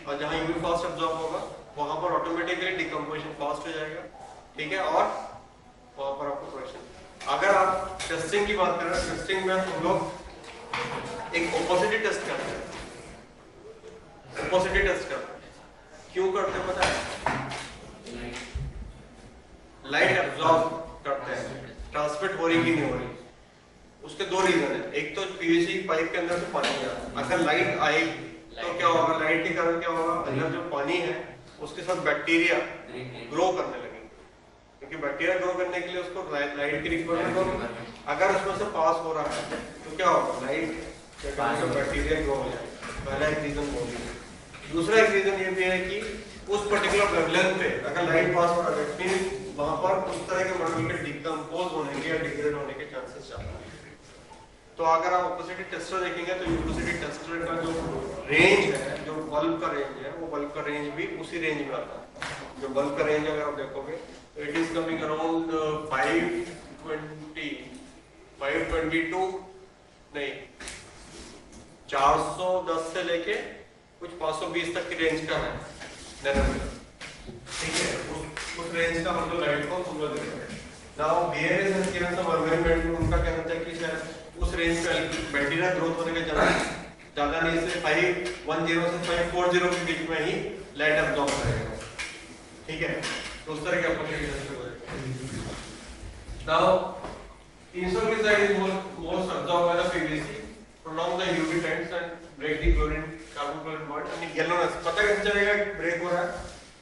Speaker 1: और जहां यूवी फास्ट अब्सॉर्ब होगा वहां पर ऑटोमेटिकली डिकम्पोजिशन फास्ट हो जाएगा, ठीक है, और वहां पर आपको प्रोडक्शन। अगर आप टेस्टिंग की बात करें, टेस्टिंग में हम लोग एक ओपेसिटी टेस्ट करते हैं, ओपेसिटी टेस्ट करते हैं, क्यों करते हैं पता है? लाइट अब्सॉर्ब करते हैं, ट्रांसमिट हो रही कि नहीं हो रही, उसके दो रीजन है। एक तो पीवीसी पाइप के अंदर से पानी आ रहा है, अगर लाइट आएगी तो क्या होगा, लाइट के कारण क्या होगा, अंदर जो पानी है उसके साथ बैक्टीरिया ग्रो करने लगेंगे, क्योंकि बैक्टीरिया ग्रो करने के लिए उसको लाइट की रिक्वायरमेंट होगी। अगर उसमें से पास हो रहा है तो क्या होगा, लाइट के कारण से बैक्टीरिया ग्रो हो जाएगा, पहला एक रीजन वो भी है। दूसरा एक रीजन ये भी है कि उस पर्टिकुलर वेवलेंथ पे अगर लाइट पास हो रहा है वहां पर उस तरह के मटेरियल के डिकम्पोज होने के या डिग्रेड होने के चांसेस ज्यादा है। तो अगर आप ओपेसिटी टेस्टर देखेंगे तो ओपेसिटी टेस्टर का जो रेंज है, जो बल्ब का रेंज है, वो बल्ब का रेंज भी उसी रेंज में आता है। जो बल्ब का रेंज अगर आप देखोगे तो इट इज कमिंग अराउंड 522 नहीं 410 से लेके कुछ 520 तक की रेंज का है नैनोमीटर, ठीक है। उस रेंज का हम लोग लाइट को सुंदर दे रहे हैं। Now where is given some environment, उनका कहना है कि शायद उस रेंज पे बैक्टीरिया ग्रोथ होने के चांस ज्यादा नहीं, इसलिए 510 से 540 के बीच में ही लाइट अब्सॉर्ब करेगा, ठीक है। तो उस तरह के एप्लीकेशन हो जाएगा। नाउ 300 की side is most absorb by the PVC, prolong the UV times and break the chlorine carbon chlorine bond and yellowness, पता कैसे चलेगा कि ब्रेक हो रहा है,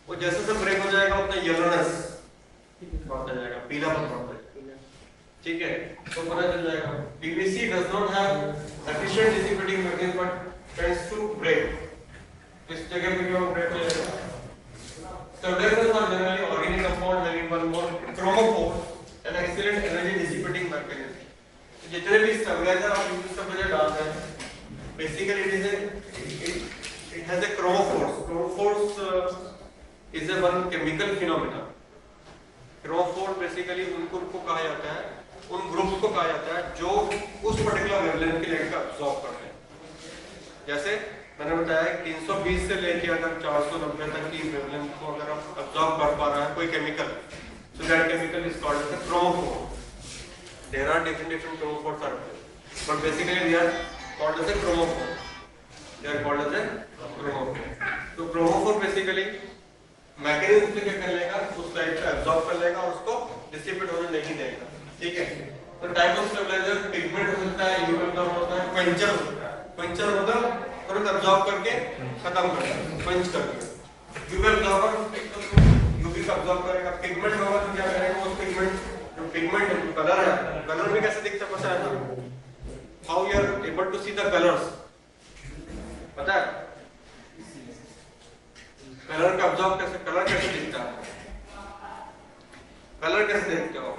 Speaker 1: वो जैसे जैसे ब्रेक हो जाएगा उतना येलोनेस बढ़ता जाएगा, पीलापन बढ़ता जाएगा, ठीक है। तो पता चल जाएगा PVC does not have efficient dissipating mechanism but tends to break। इस जगह पे क्यों ब्रेक हो जाएगा? Stabilizers are generally organic compound having one more chromophore and excellent energy dissipating mechanism। जितने भी स्टेबलाइजर आप यूज करते हैं डालते हैं, basically it has a chromophores. Chromophores is a one chemical phenomena. Chromophore basically उन ग्रुप को कहा जाता है, उन ग्रुप्स को कहा जाता है जो उस पर्टिकुलर वेवलेंथ की लाइट का अब्सॉर्ब करते हैं। जैसे मैंने बताया 320 से लेके अगर 490 तक की वेवलेंथ को अगर आप अब्सॉर्ब कर पा रहा है कोई chemical, so that chemical is called as a chromophore। There are different chromophores are there, but basically they are called as a chromophore। They are called as a chromophore। तो chromophore basically mechanism से क्या कर लेगा, उस light को absorb कर लेगा और उसको डिसिपेट होने नहीं देगा, ठीक है। तो टाइप ऑफ स्टेबलाइजर पिगमेंट हो सकता है, यूवी होता है, क्वेंचर हो सकता है। क्वेंचर मतलब तुरंत एब्सॉर्ब करके खत्म कर देगा, क्वेंच करके। यूवी एब्सॉर्बर यूवी का एब्सॉर्ब करेगा। पिगमेंट होगा तो क्या करेगा, उस पिगमेंट जो पिगमेंट है, कलर है, कलर भी कैसे दिखता है पता है ना? How you are able to see the colours, पता है? कलर का ऑब्जर्व कैसे, कलर कैसे दिखता है, कलर कैसे देखते हो?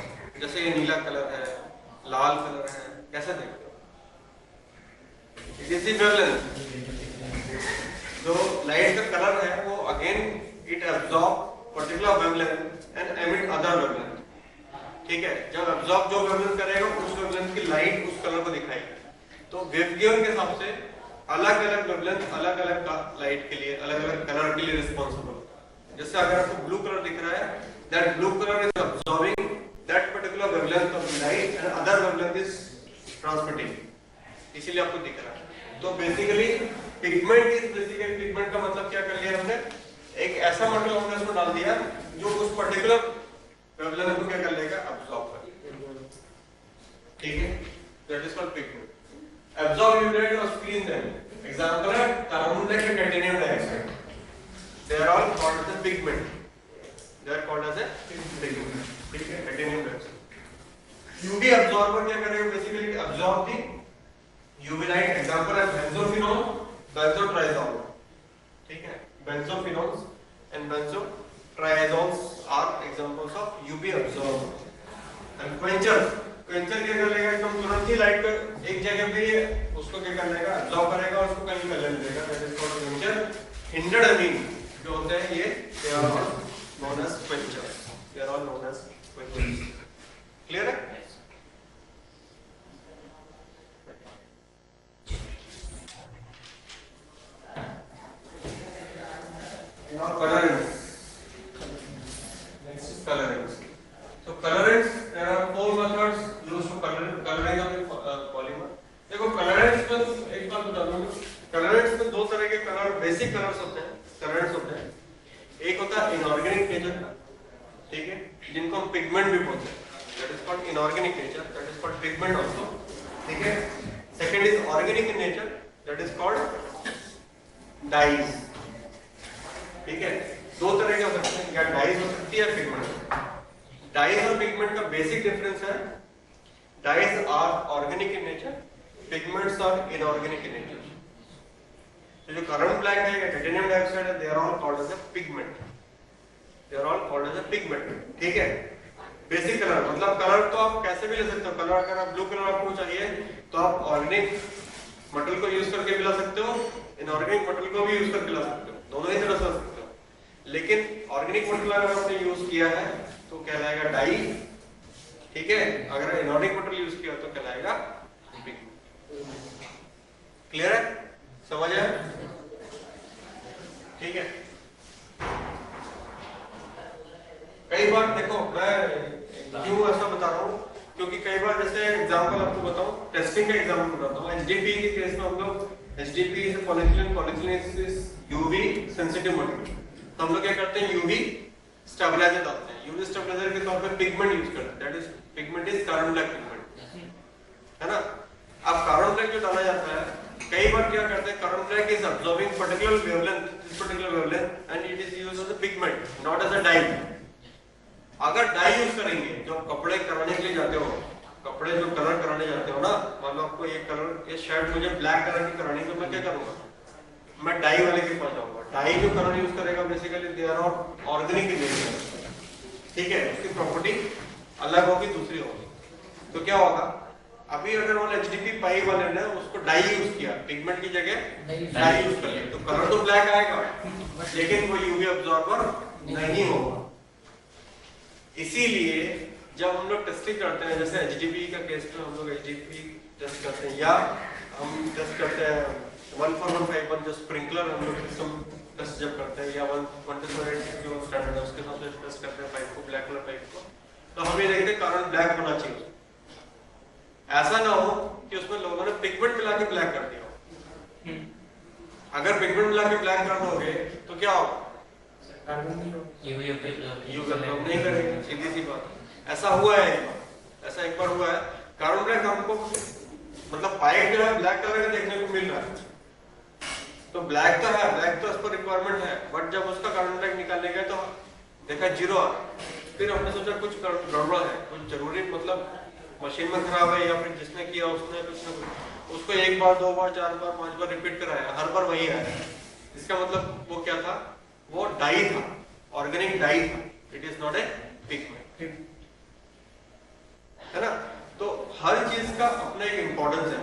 Speaker 1: जैसे ये नीला कलर है, लाल कलर है, कैसे देखते हो? It is the wavelength. जो लाइट का कलर है वो again it absorb particular wavelength and emit other wavelength, ठीक है। जब एब्सॉर्ब जो वेवलेंथ करेगा उस वेवलेंथ की लाइट उस कलर को दिखाएगी। तो वेवगिवन के हिसाब से अलग अलग वेवलेंथ अलग अलग लाइट के लिए अलग अलग कलर के लिए रिस्पॉन्सिबल होता है। जैसे अगर आपको ब्लू कलर दिख रहा है, that blue colour is absorbing that particular wavelength of light and other wavelength is transmitting, इसीलिए आपको दिख रहा है। तो बेसिकली पिगमेंट का मतलब क्या कर लिया हमने, एक ऐसा मटेरियल हमने उसमें डाल दिया जो उस पर्टिकुलर वेवलेंथ को क्या कर लेगा, अब्सॉर्ब कर लेगा। ठीक है, that is called pigment. Absorb nuclide or screen them. Example है carbon black and titanium dioxide. They are all called as a pigment. They are called as a pigment. ठीक है, titanium dioxide. UV absorber क्या करेगा, basically absorb the UV light. Example है benzophenol, benzotriazole. ठीक है, benzophenols and benzotriazoles are examples of UV absorber. And quenchers क्या कर लेगा, एकदम तुरंत ही लाइट को एक जगह पे उसको क्या कर लेगा, अब्सॉर्ब करेगा और उसको कहीं कर लेगा। That is called quencher. Hindered amine जो होते हैं ये they are all known as quenchers, they are all known as quenchers. Clear है? Now colourants. Next colourants. So colorants, there are 4 methods used for coloring of the polymer. देखो colorants में एक बात बता दूँ, colorants में दो तरह के कलर, बेसिक कलर्स होते हैं, colorants होते हैं। एक होता है inorganic nature का, ठीक है, जिनको हम पिगमेंट भी बोलते हैं, that is called inorganic nature, that is called pigment also, ठीक है। Second is organic in nature, that is called dyes, ठीक है। दो तरह के हो सकते हैं, या dyes हो सकती है या पिगमेंट। डाइज और पिगमेंट का बेसिक डिफरेंस है, dyes are organic in nature, pigments are inorganic in nature. तो जो कार्बन ब्लैक है या टाइटेनियम डाइऑक्साइड है, they are all called as a pigment, they are all called as a pigment. ठीक है, basic colour मतलब colour तो आप कैसे भी ले सकते हो। कलर अगर आप ब्लू कलर आपको चाहिए तो आप ऑर्गेनिक मटेरियल को यूज करके भी ला सकते हो, इनऑर्गेनिक मटेरियल को भी यूज करके ला सकते हो, दोनों ही तरह से ला सकते हो। लेकिन ऑर्गेनिक मटेरियल अगर आपने यूज किया है तो कहलाएगा डाई, ठीक है। अगर इनऑर्गेनिक मटेरियल यूज किया तो कहलाएगा पिगमेंट। क्लियर है, समझ आया? ठीक है। कई बार देखो मैं क्यों ऐसा बता रहा हूँ, क्योंकि कई बार जैसे एग्जांपल आपको बताऊं, टेस्टिंग का एग्जांपल बताता हूँ। एचडीपी के केस में हम लोग HDP is polythene is UV sensitive material, तो हम लोग क्या करते हैं, यूवी स्टेबलाइजर डालते हैं। यूवी स्टेबलाइजर के तौर पे पिगमेंट यूज करते हैं, that is pigment is carbon black pigment, है ना। अब कार्बन ब्लैक जो डाला जाता है, कई बार क्या करते हैं, carbon black is absorbing particular wavelength, this particular wavelength, and it is used as a pigment, not as a dye. अगर डाई यूज करेंगे, जो कपड़े कराने के लिए जाते हो, कपड़े जो कलर कराने जाते हो ना, मान लो आपको ये कलर, ये शर्ट मुझे ब्लैक कलर की करानी है, तो मैं क्या करूंगा, मैं डाई वाले के पास जाऊंगा। डाई जो कलर यूज करेगा basically they are organic in nature, ठीक है, उसकी प्रॉपर्टी अलग होगी, दूसरी होगी। तो क्या होगा, अभी अगर वो एचडीपी पाई वाले ने उसको डाई यूज किया, पिगमेंट की जगह डाई यूज कर लिया, तो कलर तो ब्लैक आएगा, लेकिन वो यूवी अब्सॉर्बर नहीं होगा। इसीलिए जब हम लोग टेस्टिंग करते हैं, जैसे एचडीपी का केस में हम लोग एचडीपी टेस्ट करते हैं, या हम टेस्ट करते हैं 14151 जो स्प्रिंकलर हम लोग सिस्टम टेस्ट जब करते हैं, या 128 जो स्टैंडर्ड है उसके साथ टेस्ट करते हैं पाइप को, ब्लैक कलर पाइप को, तो हम ये देखते हैं कारण ब्लैक होना चाहिए। ऐसा ना हो कि उसमें लोगों ने पिगमेंट मिला के ब्लैक कर दिया हो। अगर पिगमेंट मिला के ब्लैक कर दोगे तो क्या होगा, नहीं करेंगे, सीधी सी बात। ऐसा हुआ है, ऐसा एक बार हुआ है, कार्बन ब्लैक हमको मतलब पाइप जो है ब्लैक कलर का देखने को मिल रहा है, तो ब्लैक तो है, ब्लैक तो उस पर रिक्वायरमेंट है, बट जब उसका कार्बन ब्लैक निकालने गए तो देखा जीरो आ, फिर हमने सोचा कुछ गड़बड़ है, कुछ जरूरी मतलब मशीन में खराब है, या फिर जिसने किया उसने कुछ न कुछ, उसको एक बार, दो बार, चार बार, पांच बार रिपीट कराया, हर बार वही आया। इसका मतलब वो क्या था, वो डाई था, ऑर्गेनिक डाई था, it is not a pigment, है ना। तो हर चीज का अपना एक इंपॉर्टेंस है।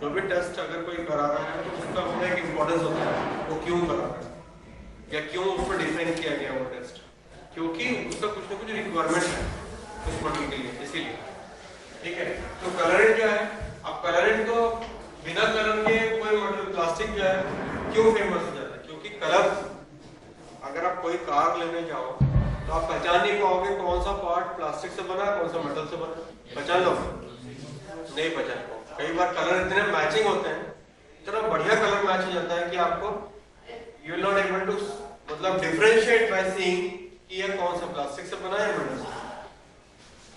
Speaker 1: जो भी टेस्ट अगर कोई करा रहा है तो उसका अपना एक इंपॉर्टेंस होता है, वो क्यों करा रहा है या क्यों उस पर डिजाइन किया गया वो टेस्ट, क्योंकि उसका कुछ ना कुछ रिक्वायरमेंट है उस मटेरियल के लिए, इसीलिए। ठीक है, तो कलरिंग जो है, आप अब कलरिंग तो बिना कलर के कोई मटेरियल प्लास्टिक जो है क्यों फेमस हो जाता है? क्योंकि कलर, अगर आप कोई कार लेने जाओ तो आप पहचान नहीं पाओगे कौन सा पार्ट प्लास्टिक से बना है, कौन सा मेटल से बना है। पहचान लो? नहीं पहचान पाओ। कई बार कलर इतने मैचिंग होते हैं, इतना बढ़िया कलर मैच हो जाता है कि आपको you will not able to मतलब डिफरेंशिएट बाय सीइंग कि यह कौन सा प्लास्टिक से बना है मेटल से।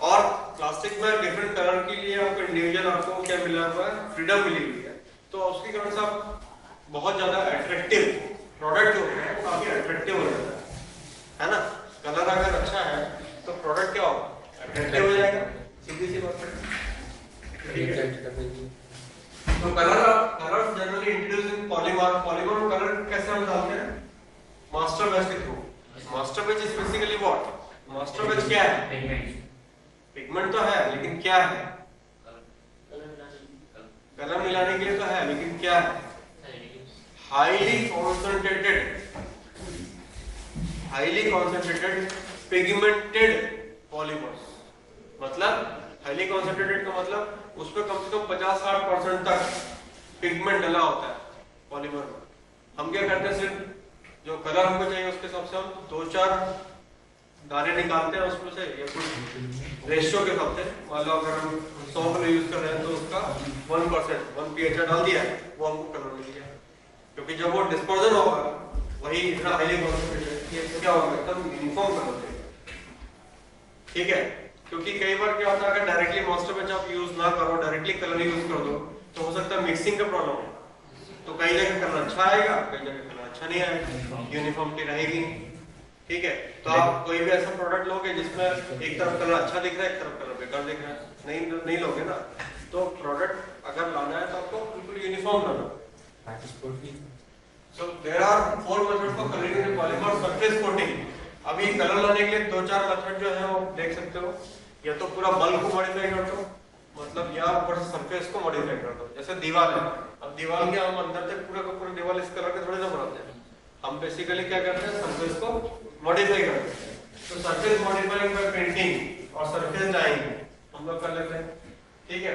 Speaker 1: और प्लास्टिक में डिफरेंट कलर के लिए आपको इंडिविजुअल आपको क्या मिला हुआ है? फ्रीडम मिली हुई है। तो उसके कारण से आप बहुत ज्यादा अट्रैक्टिव प्रोडक्ट जो है काफी अट्रैक्टिव हो जाता है ना? कलर अगर अच्छा है तो प्रोडक्ट क्या होगा? अट्रैक्टिव हो जाएगा, सीधी सी बात है। ठीक है, तो colour generally introduce in polymer. Polymer colour कैसे हम डालते हैं? मास्टर बैच के through. Master batch is basically what? Master batch क्या है? पिगमेंट तो है लेकिन क्या है? कलर मिलाने के लिए तो है लेकिन क्या है? Highly concentrated pigmented polymers. मतलब हाईली कॉन्सेंट्रेटेड का मतलब उसमें कम से कम 50-60% तक पिगमेंट डला होता है पॉलीमर में। हम क्या करते हैं, सिर्फ जो कलर हमको चाहिए उसके हिसाब से हम 2-4 दाने निकालते हैं उसमें से, या कुछ रेशियो के हिसाब से। मान लो अगर हम 100 किलो यूज कर रहे हैं तो उसका 1% 1 pH डाल दिया, वो हमको कलर मिल गया। क्योंकि जब वो डिस्पर्जन होगा वही इतना हाईली कॉन्सेंट्रेटेड तो क्या होगा? एकदम यूनिफॉर्म कलर देगा। ठीक है, क्योंकि कई बार क्या होता है अगर डायरेक्टली मास्टर बैच आप यूज ना करो, डायरेक्टली कलर यूज कर दो तो हो सकता है मिक्सिंग का प्रॉब्लम हो। तो कई जगह कलर अच्छा आएगा, कई जगह कलर अच्छा नहीं आएगा, यूनिफॉर्मिटी रहेगी। ठीक है, तो आप कोई भी ऐसा प्रोडक्ट लोगे जिसमें एक तरफ कलर अच्छा दिख रहा है, एक तरफ कलर बेकार दिख रहा है, नहीं लोगे ना। तो प्रोडक्ट अगर लाना है तो आपको बिल्कुल यूनिफॉर्म लाना। So there are 4 methods for coloring in polymer surface coating. अभी कलर लाने के लिए 2-4 मेथड जो है वो देख सकते हो। या तो पूरा बल्क को मॉडिफाई कर दो, मतलब या ऊपर से सरफेस को मॉडिफाई कर दो। जैसे दीवार है, अब दीवार के हम अंदर से पूरा का पूरा दीवार इस कलर के थोड़े ना बनाते हैं। हम बेसिकली क्या करते हैं, सरफेस को मॉडिफाई करते हैं। तो सरफेस मॉडिफाइंग बाय पेंटिंग और सरफेस डाइंग हम लोग कर लेते हैं। ठीक है,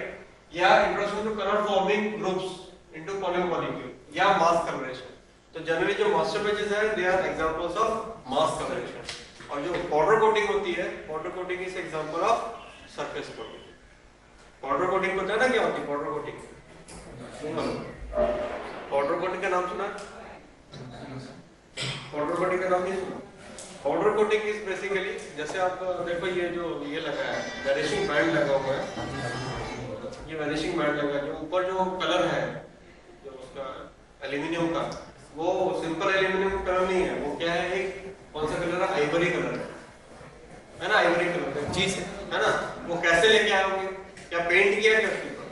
Speaker 1: या introduction to colour forming groups into polymer molecule या मास कलरेशन। तो जनरली जो मास्टर बैचेस है they are examples of mass colouration. और जो पाउडर कोटिंग होती है, powder coating is example of surface coating. Powder coating पता है ना क्या होती है? पाउडर कोटिंग, पाउडर कोटिंग का नाम सुना? पाउडर कोटिंग का नाम नहीं सुना? पाउडर कोटिंग इज बेसिकली, जैसे आप देखो ये जो ये लगा है वैनिशिंग बैंड लगा हुआ है, ये वैनिशिंग बैंड लगा है, जो ऊपर जो कलर है जो उसका एल्यूमिनियम का, वो सिंपल एल्यूमिनियम कलर नहीं है, वो क्या है, एक कौन सा कलर है? आइवरी कलर है ना? आइवरी कलर का चीज है ना? वो कैसे लेके आए होंगे? क्या पेंट किया है क्या उसके ऊपर?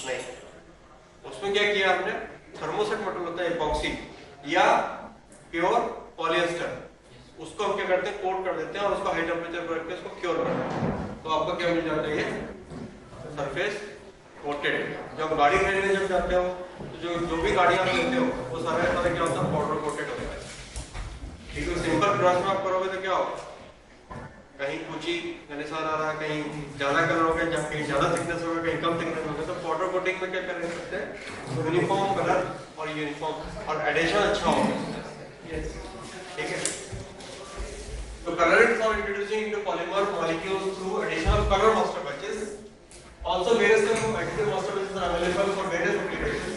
Speaker 1: नहीं, उसमें क्या किया आपने? थर्मोसेट मटेरियल होता है इपॉक्सी या प्योर पॉलिएस्टर, उसको हम क्या करते हैं, कोट कर देते हैं और उसको हाई टेम्परेचर पर रख के उसको क्योर करते हैं। तो आपको क्या मिल जाता है? ये सरफेस कोटेड। जब गाड़ी खरीदने जब जाते हो तो जो भी गाड़ी आप लेते हो वो सारे क्या होता है? पाउडर कोटेड होता है। ठीक है, सिंपल ब्रश में आप करोगे तो क्या होगा? कहीं कुछ ही निशान आ रहा है, कहीं ज्यादा कलर हो गया, कहीं ज्यादा थिकनेस होगा, कहीं कम थिकनेस होगा। तो पाउडर कोटिंग में क्या कर सकते हैं? यूनिफॉर्म कलर और यूनिफॉर्म और एडिशन अच्छा होगा। ठीक है, तो colouring for introducing into polymer molecules through addition of colour master batches. Also various types of additive master batches are available for various applications.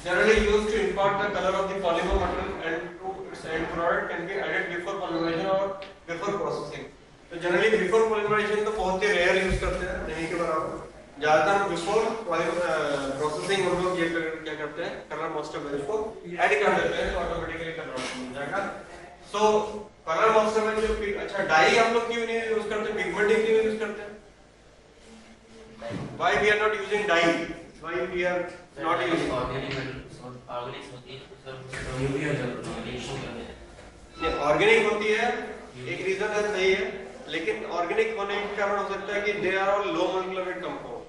Speaker 1: Generally used to impart the color of the polymer material and to its end product can be added before polymerization or before processing. तो generally before polymerization तो बहुत ही rare use करते हैं, नहीं के बराबर। ज्यादातर before processing हम लोग ये क्या करते हैं, कलर मास्टर बैच को ऐड कर देते हैं तो ऑटोमेटिकली कलर मिल जाएगा। So कलर मास्टर बैच जो अच्छा डाई हम लोग क्यों नहीं यूज करते, पिगमेंट क्यों यूज करते हैं? Why we are not using dye? Why we are not using
Speaker 4: organic होती है,
Speaker 1: ऑर्गेनिक होती है, एक रीजन है, सही है, लेकिन ऑर्गेनिक होने का कारण हो सकता है कि they are all low molecular weight compound.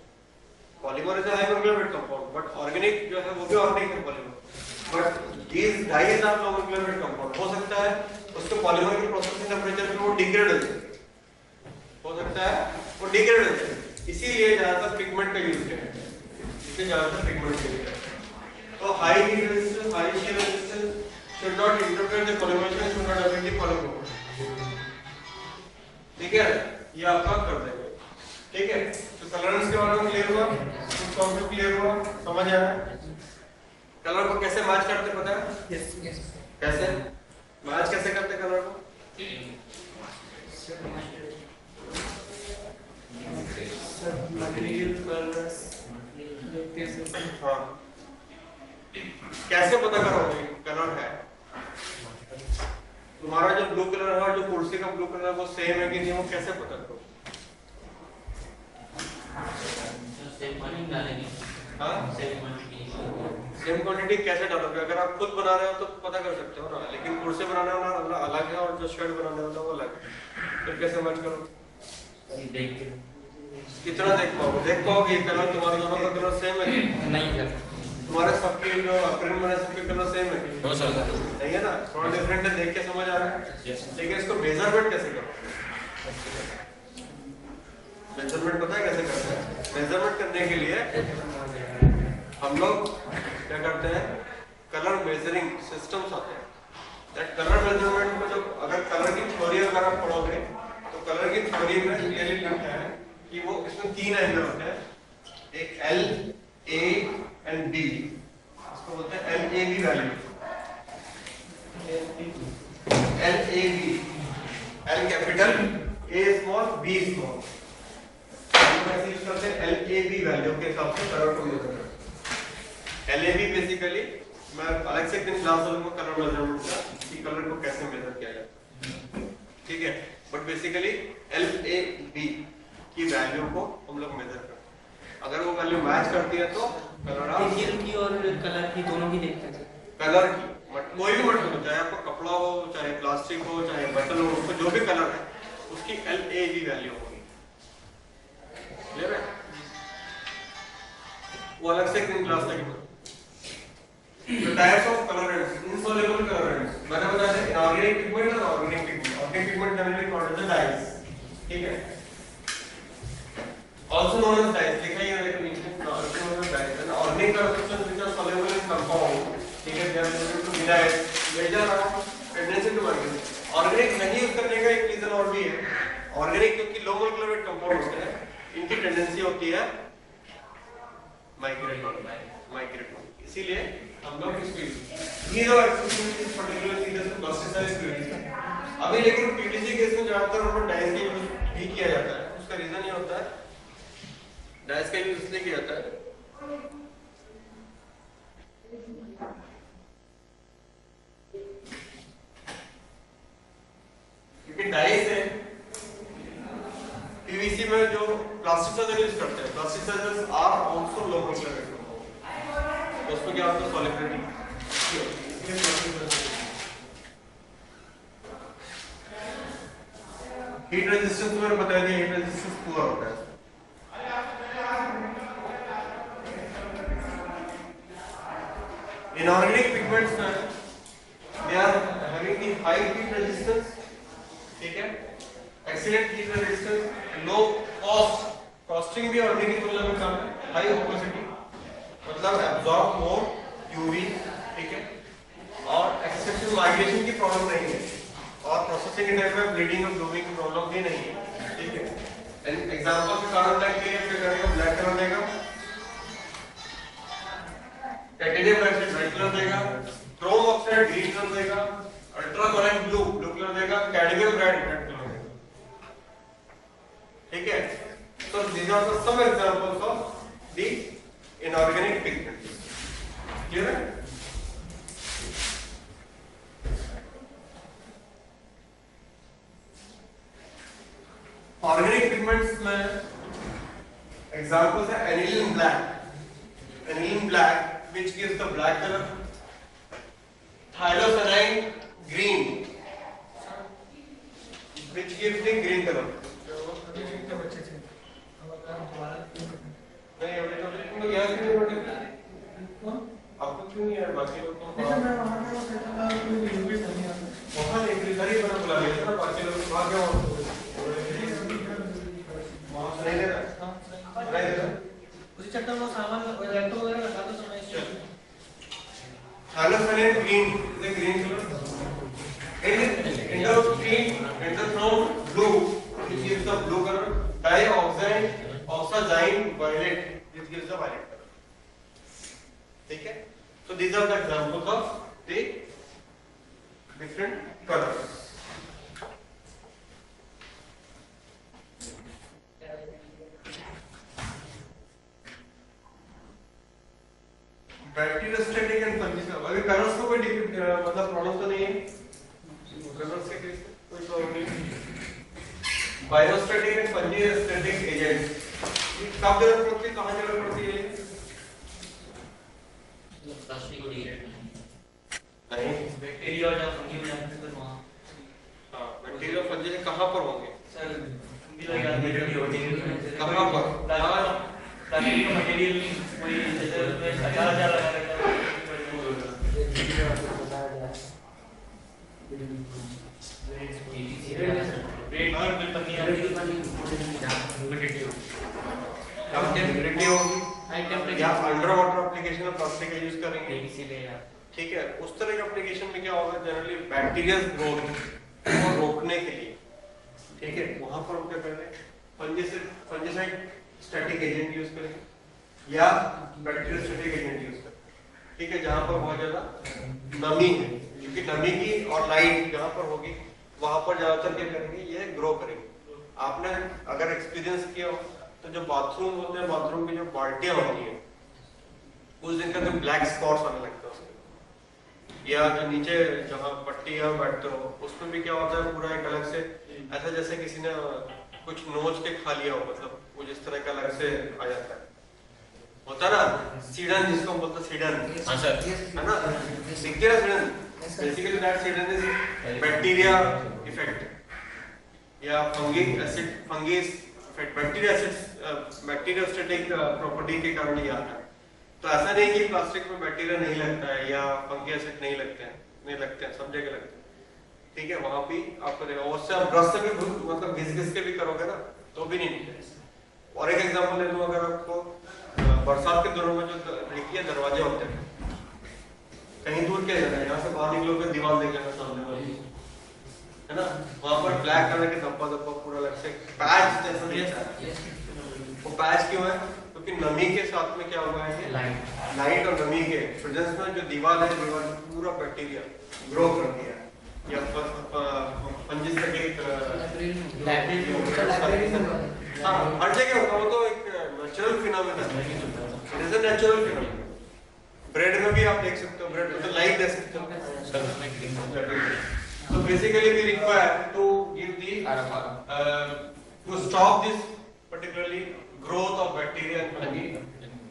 Speaker 1: Polymer is high molecular weight compound, but organic जो है वो भी ऑर्गेनिक है polymer, but these dyes are low molecular weight compound. हो सकता है उसके पॉलीमर की प्रोसेसिंग टेंपरेचर पे वो डिग्रेड हो जाए, हो सकता है वो डिग्रेड हो जाए, इसीलिए ज्यादातर पिगमेंट का यूज किया है। इसके ज्यादातर पिगमेंट के लिए। तो high heat resistance, high shear resistance should not interfere the collimation, should not affect the color property। ठीक है, ये आपका कर देंगे। ठीक है, तो कलरेंस के बारे में क्लियर हुआ, कुछ कॉन्सेप्ट क्लियर हुआ, समझ आया? कलर को कैसे मैच करते पता है?
Speaker 3: यस यस
Speaker 1: कैसे मैच कैसे करते कलर को?
Speaker 3: मटेरियल कलर्स देखते हैं।
Speaker 1: हाँ, कैसे पता करोगे कलर है? तुम्हारा जो ब्लू कलर है, जो कुर्सी का ब्लू कलर है, वो सेम है कि नहीं, वो कैसे पता करोगे?
Speaker 4: सेम क्वांटिटी डालेंगे।
Speaker 1: हाँ,
Speaker 4: सेम क्वांटिटी।
Speaker 1: सेम क्वांटिटी कैसे डालोगे? अगर आप खुद बना रहे हो तो पता कर सकते हो ना, लेकिन कुर्सी बनाने वाला अलग है और जो शर्ट बनाने वाला वो अलग है, फिर कैसे मैच करोगे?
Speaker 4: देख के
Speaker 1: कितना देख पाओगे कलर तुम्हारे दोनों का कलर सेम है?
Speaker 3: नहीं सर,
Speaker 1: तुम्हारे सबके जो अक्रिलिक में सबके कलर सेम है? नहीं है ना, थोड़ा डिफरेंट है, देख के समझ आ रहा है। लेकिन इसको मेजरमेंट कैसे करो? मेजरमेंट पता है कैसे करते हैं? मेजरमेंट करने के लिए हम लोग क्या करते हैं, कलर मेजरिंग सिस्टम्स आते हैं। दैट कलर मेजरमेंट में जब अगर कलर की थ्योरी अगर आप पढ़ोगे तो कलर की थ्योरी में क्लियरली लिखा है कि वो इसमें 3 एंगल होते हैं, एक L, A एंड B। इसको बोलते हैं LAB value. LAB, L capital, A small, B small. हम ऐसे यूज करते हैं LAB वैल्यू के हिसाब से कलर को मेजर करते हैं। LAB बेसिकली मैं अलग से एक दिन क्लास लूंगा कलर मेजरमेंट का कि कलर को कैसे मेजर किया जाए। ठीक है, बट बेसिकली LAB की वैल्यू को हम लोग मेजर करते हैं। अगर वो वैल्यू मैच करती है तो कलर आप
Speaker 3: मटेरियल की और कलर की दोनों की देखते हैं सर।
Speaker 1: कलर की कोई भी मटेरियल हो, चाहे आपका कपड़ा हो, चाहे प्लास्टिक हो, चाहे मेटल हो, उसको जो भी कलर है उसकी LAB वैल्यू होगी। क्लियर है? वो अलग से एक दिन क्लास लगेगा। The types of colorants, insoluble colorants, मैंने बताया था inorganic pigment और organic pigment। Organic pigment generally called as dyes, ठीक है? Also known as dyes, लिखा ही है definition में, also known as dyes। And organic substances which are soluble in compound, ठीक है? They are soluble to minerals, major are tendency to migrate। Organic नहीं use करने का एक रीजन और भी है। Organic क्योंकि low molecular weight compound होते हैं, इनकी टेंडेंसी होती है माइग्रेट होने, इसीलिए हम लोग इसको ये जो एक्सपेरिमेंट पर्टिकुलरली जैसे प्लास्टिसाइज क्रिएट अभी, लेकिन पीटीसी केस में ज्यादातर हम डाइस का यूज भी किया जाता है। उसका रीजन ये होता है, डाइस का यूज इसलिए किया जाता है क्योंकि डाइस है पीवीसी में जो प्लास्टिसाइजर यूज करते हैं, plasticizers are also low molecular weight. उसमें क्या होता है, सॉलिबिलिटी। हीट रेजिस्टेंस मैंने बताया दिया, हीट रेजिस्टेंस पूरा होता है। इनऑर्गेनिक पिगमेंट्स में they are having the high heat resistance, ठीक है, excellent heat resistance, low cost, costing भी ऑर्गेनिक की तुलना में कम है, हाई ओपेसिटी मतलब एब्जॉर्ब मोर यूवी, ठीक है, और एक्सेसिव माइग्रेशन की प्रॉब्लम नहीं है, और प्रोसेसिंग टाइम में ब्लीडिंग और ब्लूइंग की प्रॉब्लम भी नहीं है, ठीक है। एग्जांपल के कारण लाइक क्या करेगा, ब्लैक कलर देगा, टाइटेनियम डाइऑक्साइड रेड कलर देगा, क्रोम ऑक्साइड ग्रीन कलर देगा, अल्ट्रावायलेट ब्लू कलर देगा, कैडमियम रेड कलर देगा, ठीक है। So these are the some examples of the inorganic pigments. Clear है? Organic pigments में examples है aniline black, which gives the black color, thiocyanine green, which gives the green color. नहीं अभी तो यहाँ क्यों नहीं बटे? आपको क्यों नहीं है? बाकी लोग तो वहाँ एक रिजर्व ही बना बुला लिया था, बाकी लोग वहाँ क्या वहाँ से नहीं ले रहा, नहीं ले रहा।
Speaker 3: करता हूँ सामान लैपटॉप वगैरह रखा तो समय
Speaker 1: Halogen green is a green color. Endothelin blue, which gives the blue color. Dioxazine violet, which gives the violet color. ठीक है? So these are the examples of the different colors. Bacteriostatic and fungicide, अभी colours को कोई मतलब problem तो नहीं है, colours के केस कोई प्रॉब्लम नहीं। बायोस्टैटिक एंड फंगिसाइडिक एजेंट कब जरूरत पड़ती है, कहाँ जरूरत पड़ती है?
Speaker 4: प्लास्टिक को डिग्रेड
Speaker 1: नहीं,
Speaker 4: बैक्टीरिया और फंगी में जाते हैं वहाँ।
Speaker 1: हाँ, बैक्टीरिया और फंगी कहाँ पर होंगे?
Speaker 4: सर फंगी लगा मटेरियल
Speaker 1: कहाँ पर?
Speaker 4: प्लास्टिक का मटेरियल कोई जैसे उसमें 1000 लगा रहता है।
Speaker 1: या अंडर वाटर एप्लीकेशन में प्लास्टिक का यूज करेंगे,
Speaker 4: इसीलिए यार
Speaker 1: ठीक है। उस तरह के एप्लीकेशन में क्या होगा, जनरली बैक्टीरियल ग्रोथ को रोकने के लिए, ठीक है, वहां पर हम क्या करेंगे, फंगिसाइड स्टैटिक एजेंट यूज करेंगे या बैक्टीरियोस्टैटिक एजेंट यूज करेंगे, ठीक है, जहां पर बहुत ज्यादा नमी है, क्योंकि नमी की और लाइट जहां पर होगी वहां पर ज्यादातर क्या करेंगे, ये ग्रो करेंगे। आपने अगर एक्सपीरियंस किया हो तो जो बाथरूम होते हैं, बाथरूम की जो बाल्टियां होती हैं, उस दिन का जो ब्लैक स्पॉट्स आने लगते हैं उसके, या जो नीचे जहां पट्टी या बैठते हो उसमें भी क्या होता है, पूरा एक अलग से ऐसा जैसे किसी ने कुछ नोच के खा लिया हो, मतलब वो जिस तरह का अलग से आ जाता है, होता ना सीडन, जिसको हम बोलते हैं सीडन।
Speaker 4: हाँ सर,
Speaker 1: है ना, सीडन बेसिकली दैट सीडन इज बैक्टीरिया इफेक्ट या fungi effect, bacteria acids bacteriostatic property के कारण ये आता है। तो ऐसा नहीं कि प्लास्टिक में बैक्टीरिया नहीं लगता है या फंगी एसिड नहीं लगते हैं, सब जगह लगते हैं, ठीक है, वहां भी आपको देखा, उससे आप ब्रश से भी मतलब घिस के भी करोगे ना तो भी नहीं निकलेगा। और एक एग्जांपल ले लूं, अगर आपको बरसात के दिनों में जो खिड़की दरवाजे होते हैं, कहीं दूर क्या जाना है, यहाँ से बाहर निकलोगे दीवार देख लेना सामने वाली, है ना, वहां पर ब्लैक कलर के धब्बा पूरा अलग से पैच जैसा दिखता है। वो पैच क्यों है, क्योंकि नमी के साथ में क्या हुआ है, लाइट और नमी के प्रेजेंस में जो दीवार है, दीवार में पूरा बैक्टीरिया ग्रो कर दिया है, या फंगिसाइडिक हाँ, हर जगह होता है, वो तो एक नेचुरल फिनोमेना है, it is a natural phenomena. Bread में भी आप देख सकते हो, ब्रेड में तो लाइट दे सकते हो। So basically we require to give the to stop this particularly growth of bacteria and fungi.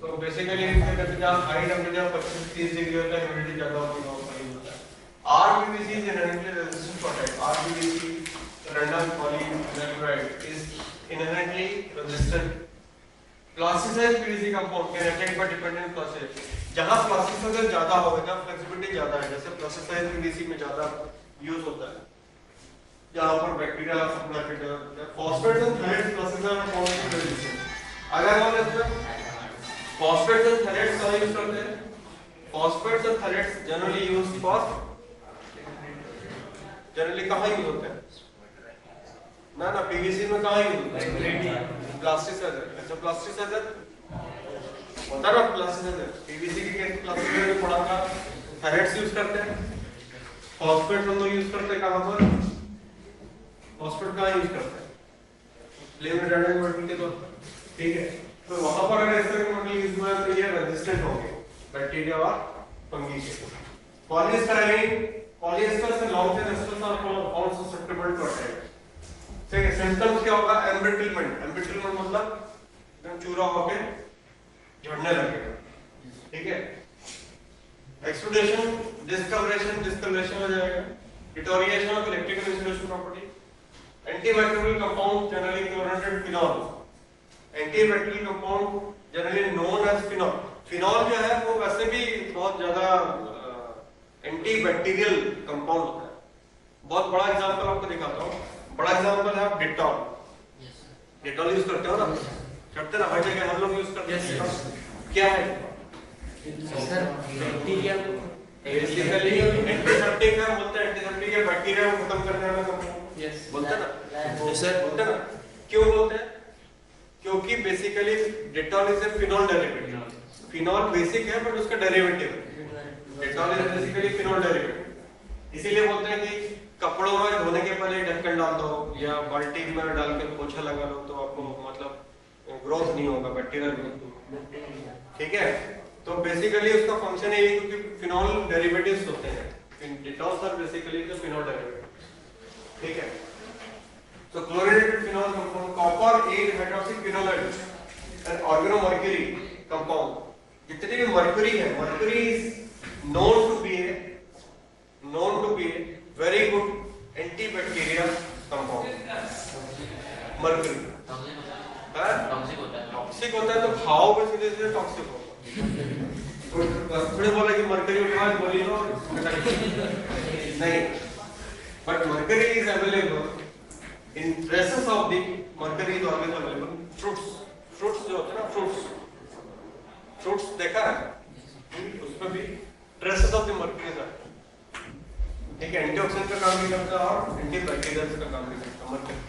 Speaker 1: So basically इससे करके जहाँ हाई टेम्परेचर 25-30 डिग्री होता है, ह्यूमिडिटी ज्यादा होती है, RBBC is inherently resistant to attack. RBBC, random polysaccharide, is inherently resistant. Plasticized PVC compound can attack by dependent plastic. जहाँ plasticiser ज्यादा होगा, जहाँ फ्लेक्सिबिलिटी ज्यादा है, जैसे प्लास्टिसाइज्ड PVC में ज्यादा यूज होता है, जहाँ पर bacteria phosphates and phthalates plasticiser में कौन सी रेजिस्टेंस। अगर हम इसमें फॉस्फेट्स एंड थैलेट्स का यूज करते हैं, phosphates and phthalates generally used for, generally कहाँ यूज होते हैं, ना PVC में कहाँ यूज होता है, प्लास्टिसाइजर। अच्छा, प्लास्टिसाइजर होता है ना, प्लास्टिसाइजर PVC के केस प्लास्टिसाइजर में पड़ा था, थैलेट्स यूज करते हैं, फॉस्फेट हम लोग यूज करते हैं कहां पर, फॉस्फेट कहां यूज करते हैं, फ्लेम रिटार्डेंट मटेरियल के तौर पर, ठीक है। तो वहां पर अगर इस तरह के मटेरियल यूज हुआ तो ये रेजिस्टेंट होंगे बैक्टीरिया और फंगी के। पॉलीस्टाइरीन, पॉलिएस्टर से long chain esters are all susceptible to attack. ठीक है, सिम्टम्स क्या होगा, एम्ब्रिटलमेंट, एम्ब्रिटलमेंट मतलब एकदम चूरा होके झड़ने लगेगा, ठीक है। एक्सुडेशन, डिस्कलरेशन हो जाएगा, deterioration of electrical insulation property, antibacterial compound generally chlorinated phenol, antibacterial compound generally known as phenol. Phenol जो है वो वैसे भी बहुत ज्यादा एंटीबैक्टीरियल कंपाउंड होता है। बहुत बड़ा एग्जांपल आपको दिखाता हूँ, बड़ा एग्जांपल है डेटॉल। डेटॉल यूज करते हो ना, करते ना, हर जगह हम लोग यूज करते हैं। क्या है
Speaker 3: सर बैक्टीरिया
Speaker 1: बेसिकली एंटीसेप्टिक है, बोलते हैं एंटीसेप्टिक है, बैक्टीरिया को खत्म करने वाला कंपाउंड
Speaker 3: यस
Speaker 1: बोलते हैं ना।
Speaker 2: सर
Speaker 1: बोलते हैं ना, क्यों बोलते हैं? क्योंकि basically Dettol is a phenol derivative. Phenol basic है बट उसका डेरिवेटिव है। Dettol is basically phenol derivative. इसीलिए बोलते हैं कि कपड़ों में धोने के पहले ढक्कन डाल दो या बाल्टी में डाल के पोछा लगा लो, तो आपको मतलब ग्रोथ नहीं होगा, बैक्टीरियल ग्रोथ। ठीक है, तो बेसिकली उसका फंक्शन है ये, क्योंकि फिनॉल डेरिवेटिव्स होते हैं। Dettols are basically the phenol derivative. ठीक है, so chlorinated phenol compound, copper 8 hydroxy phenolate, an organomercury compound. जितने भी मर्क्यूरी है, mercury is known to be a very good antibacterial compound. Mercury toxic होता है, तो खाओ पे सीधे सीधे टॉक्सिक होगा। थोड़े बोला कि मर्क्यूरी उठा गोली लो नहीं, but mercury is available in traces of the mercury is always available fruits जो होते हैं ना, fruits देखा है, उसमें भी traces of the mercury है। एक एंटीऑक्सीडेंट का काम भी करता है और एंटीबैक्टीरियल का काम भी करता है मर्क्यूरी।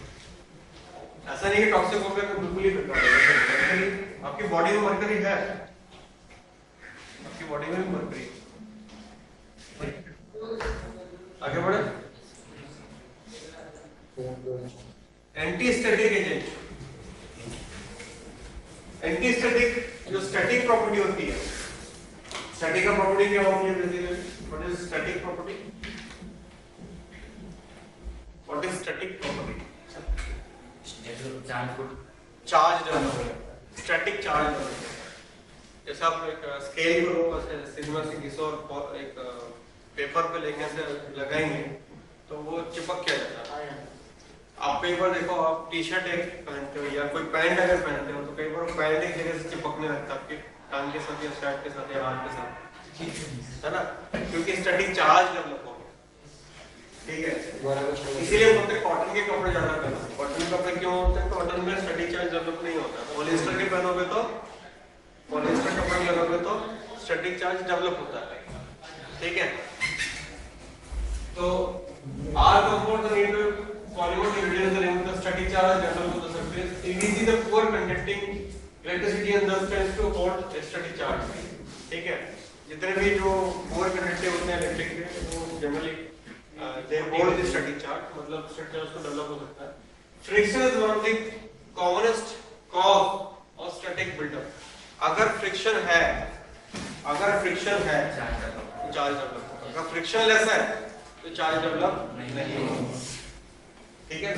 Speaker 1: ऐसा नहीं कि टॉक्सिक हो गया तो बिल्कुल ही बेकार है। आपकी बॉडी में मर्क्यूरी है, आपकी बॉडी में भी मर्क्यूरी। आगे बढ़े। एंटीस्टैटिक एजेंट, एंटीस्टैटिक जो स्टैटिक प्रॉपर्टी होती है, स्टैटिक का प्रॉपर्टी क्या होती है basically? What is static property? What is static property? Charge develop, static charge develop. जैसे आप एक स्केल को सिग्मा से घिसो और एक पेपर पे लेके से लगाएंगे तो वो चिपक क्या जाता है। आप कई बार देखो, आप टी शर्ट एक पहनते हो या कोई पैंट अगर पहनते हो तो कई बार पैंट एक जगह से चिपकने लगता है आपके टांग के साथ या शर्ट के साथ या हाथ के साथ, है ना, क्योंकि स्टैटिक चार्ज डेवलप हो गया। ठीक है, इसीलिए बोलते हैं कॉटन के कपड़े ज्यादा पहनो। कॉटन के कपड़े क्यों होते हैं? कॉटन में स्टैटिक चार्ज डेवलप नहीं होता। पॉलिएस्टर के पहनोगे तो, पॉलिएस्टर कपड़े लगाओगे तो स्टैटिक चार्ज डेवलप होता है। ठीक है, तो are compound need to polymer ingredients that remove the static charge developed on the surface. PVC the poor conducting electricity and thus tends to hold a static charge. ठीक है, जितने भी जो poor conductive होते हैं इलेक्ट्रिक के, वो generally they hold the static charge, मतलब static charge को डेवलप हो सकता है। Friction is one of the commonest cause of static buildup. अगर फ्रिक्शन है तो चार्ज डेवलप होगा। अगर फ्रिक्शन लेस है तो चार्ज डेवलप नहीं होगा। ठीक है,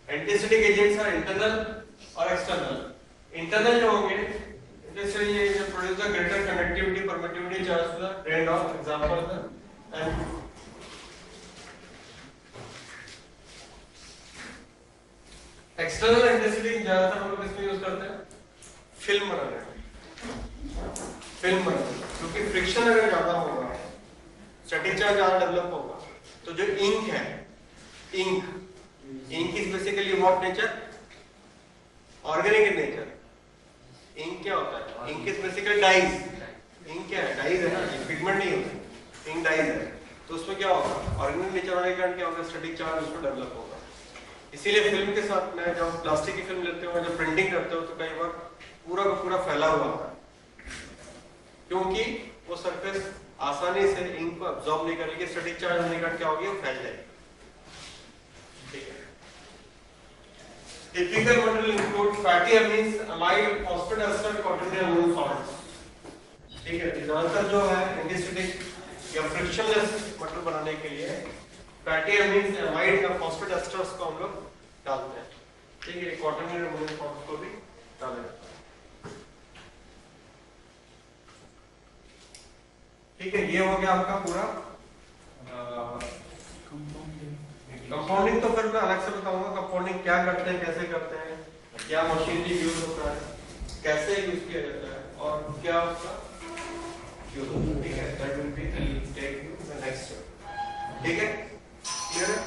Speaker 1: एंटीस्टैटिक एजेंट्स आर इंटरनल और एक्सटर्नल। इंटरनल जो होंगे, जैसे ये produce the greater conductivity permittivity charge to the drain off example and external antistatic ज्यादातर हम लोग इसमें यूज करते हैं फिल्म बनाने क्योंकि फ्रिक्शन अगर ज्यादा होगा, स्टैटिक चार्ज ज्यादा डेवलप होगा, तो जो इंक है, ink is basically what nature? Organic in nature. Ink क्या होता है? Ink is basically dyes. Ink क्या है? डाइज है ना, पिगमेंट नहीं होता, इंक डाइज है। तो उसमें क्या होगा? ऑर्गेनिक नेचर होने के कारण क्या होगा? स्टैटिक चार्ज उसको डेवलप होगा। इसीलिए फिल्म के साथ में जब प्लास्टिक की फिल्म लेते हो, जब प्रिंटिंग करते हो, तो कई बार पूरा का पूरा फैला हुआ होता है, क्योंकि वो सरफेस आसानी से इंक को अब्सॉर्ब नहीं करेगी। स्टैटिक चार्ज होने के कारण क्या होगी? वो फैल जाएगी। Typical material include fatty amines, amide, phosphate ester, quaternary amine salts. ठीक है, ज्यादातर जो है एंटीस्टैटिक या फ्रिक्शनलेस मटेरियल बनाने के लिए फैटी अमीन्स, अमाइड या फॉस्फेट एस्टर्स को हम लोग डालते हैं। ठीक है, क्वाटर्नरी अमीन सॉल्ट्स को भी डाला जाता है। ठीक है, ये हो गया आपका पूरा कंपाउंडिंग। तो फिर मैं अलग से बताऊंगा कंपाउंडिंग क्या करते हैं, कैसे करते हैं, क्या मशीनरी यूज होता है, कैसे यूज किया जाता है और क्या उसका यूज होता है। ठीक है, that will be take you the next. ठीक है, क्लियर है?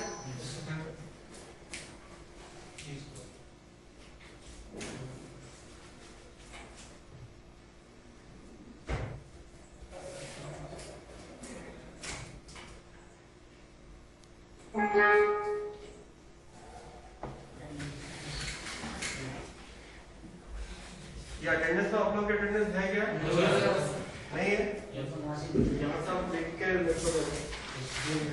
Speaker 1: ये अटेंडेंस में आप लोग की अटेंडेंस है क्या? नहीं है? यहाँ से आप देख के मेरे को दो।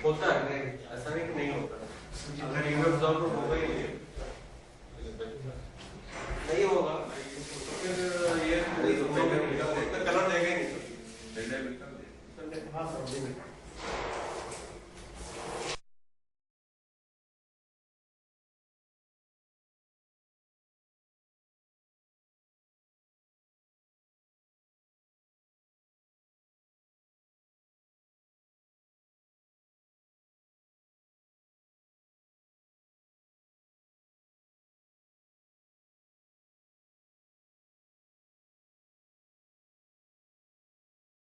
Speaker 1: होता है नहीं, ऐसा नहीं कि नहीं होता। अगर ईमेल ऑब्जर्व होगा ही नहीं।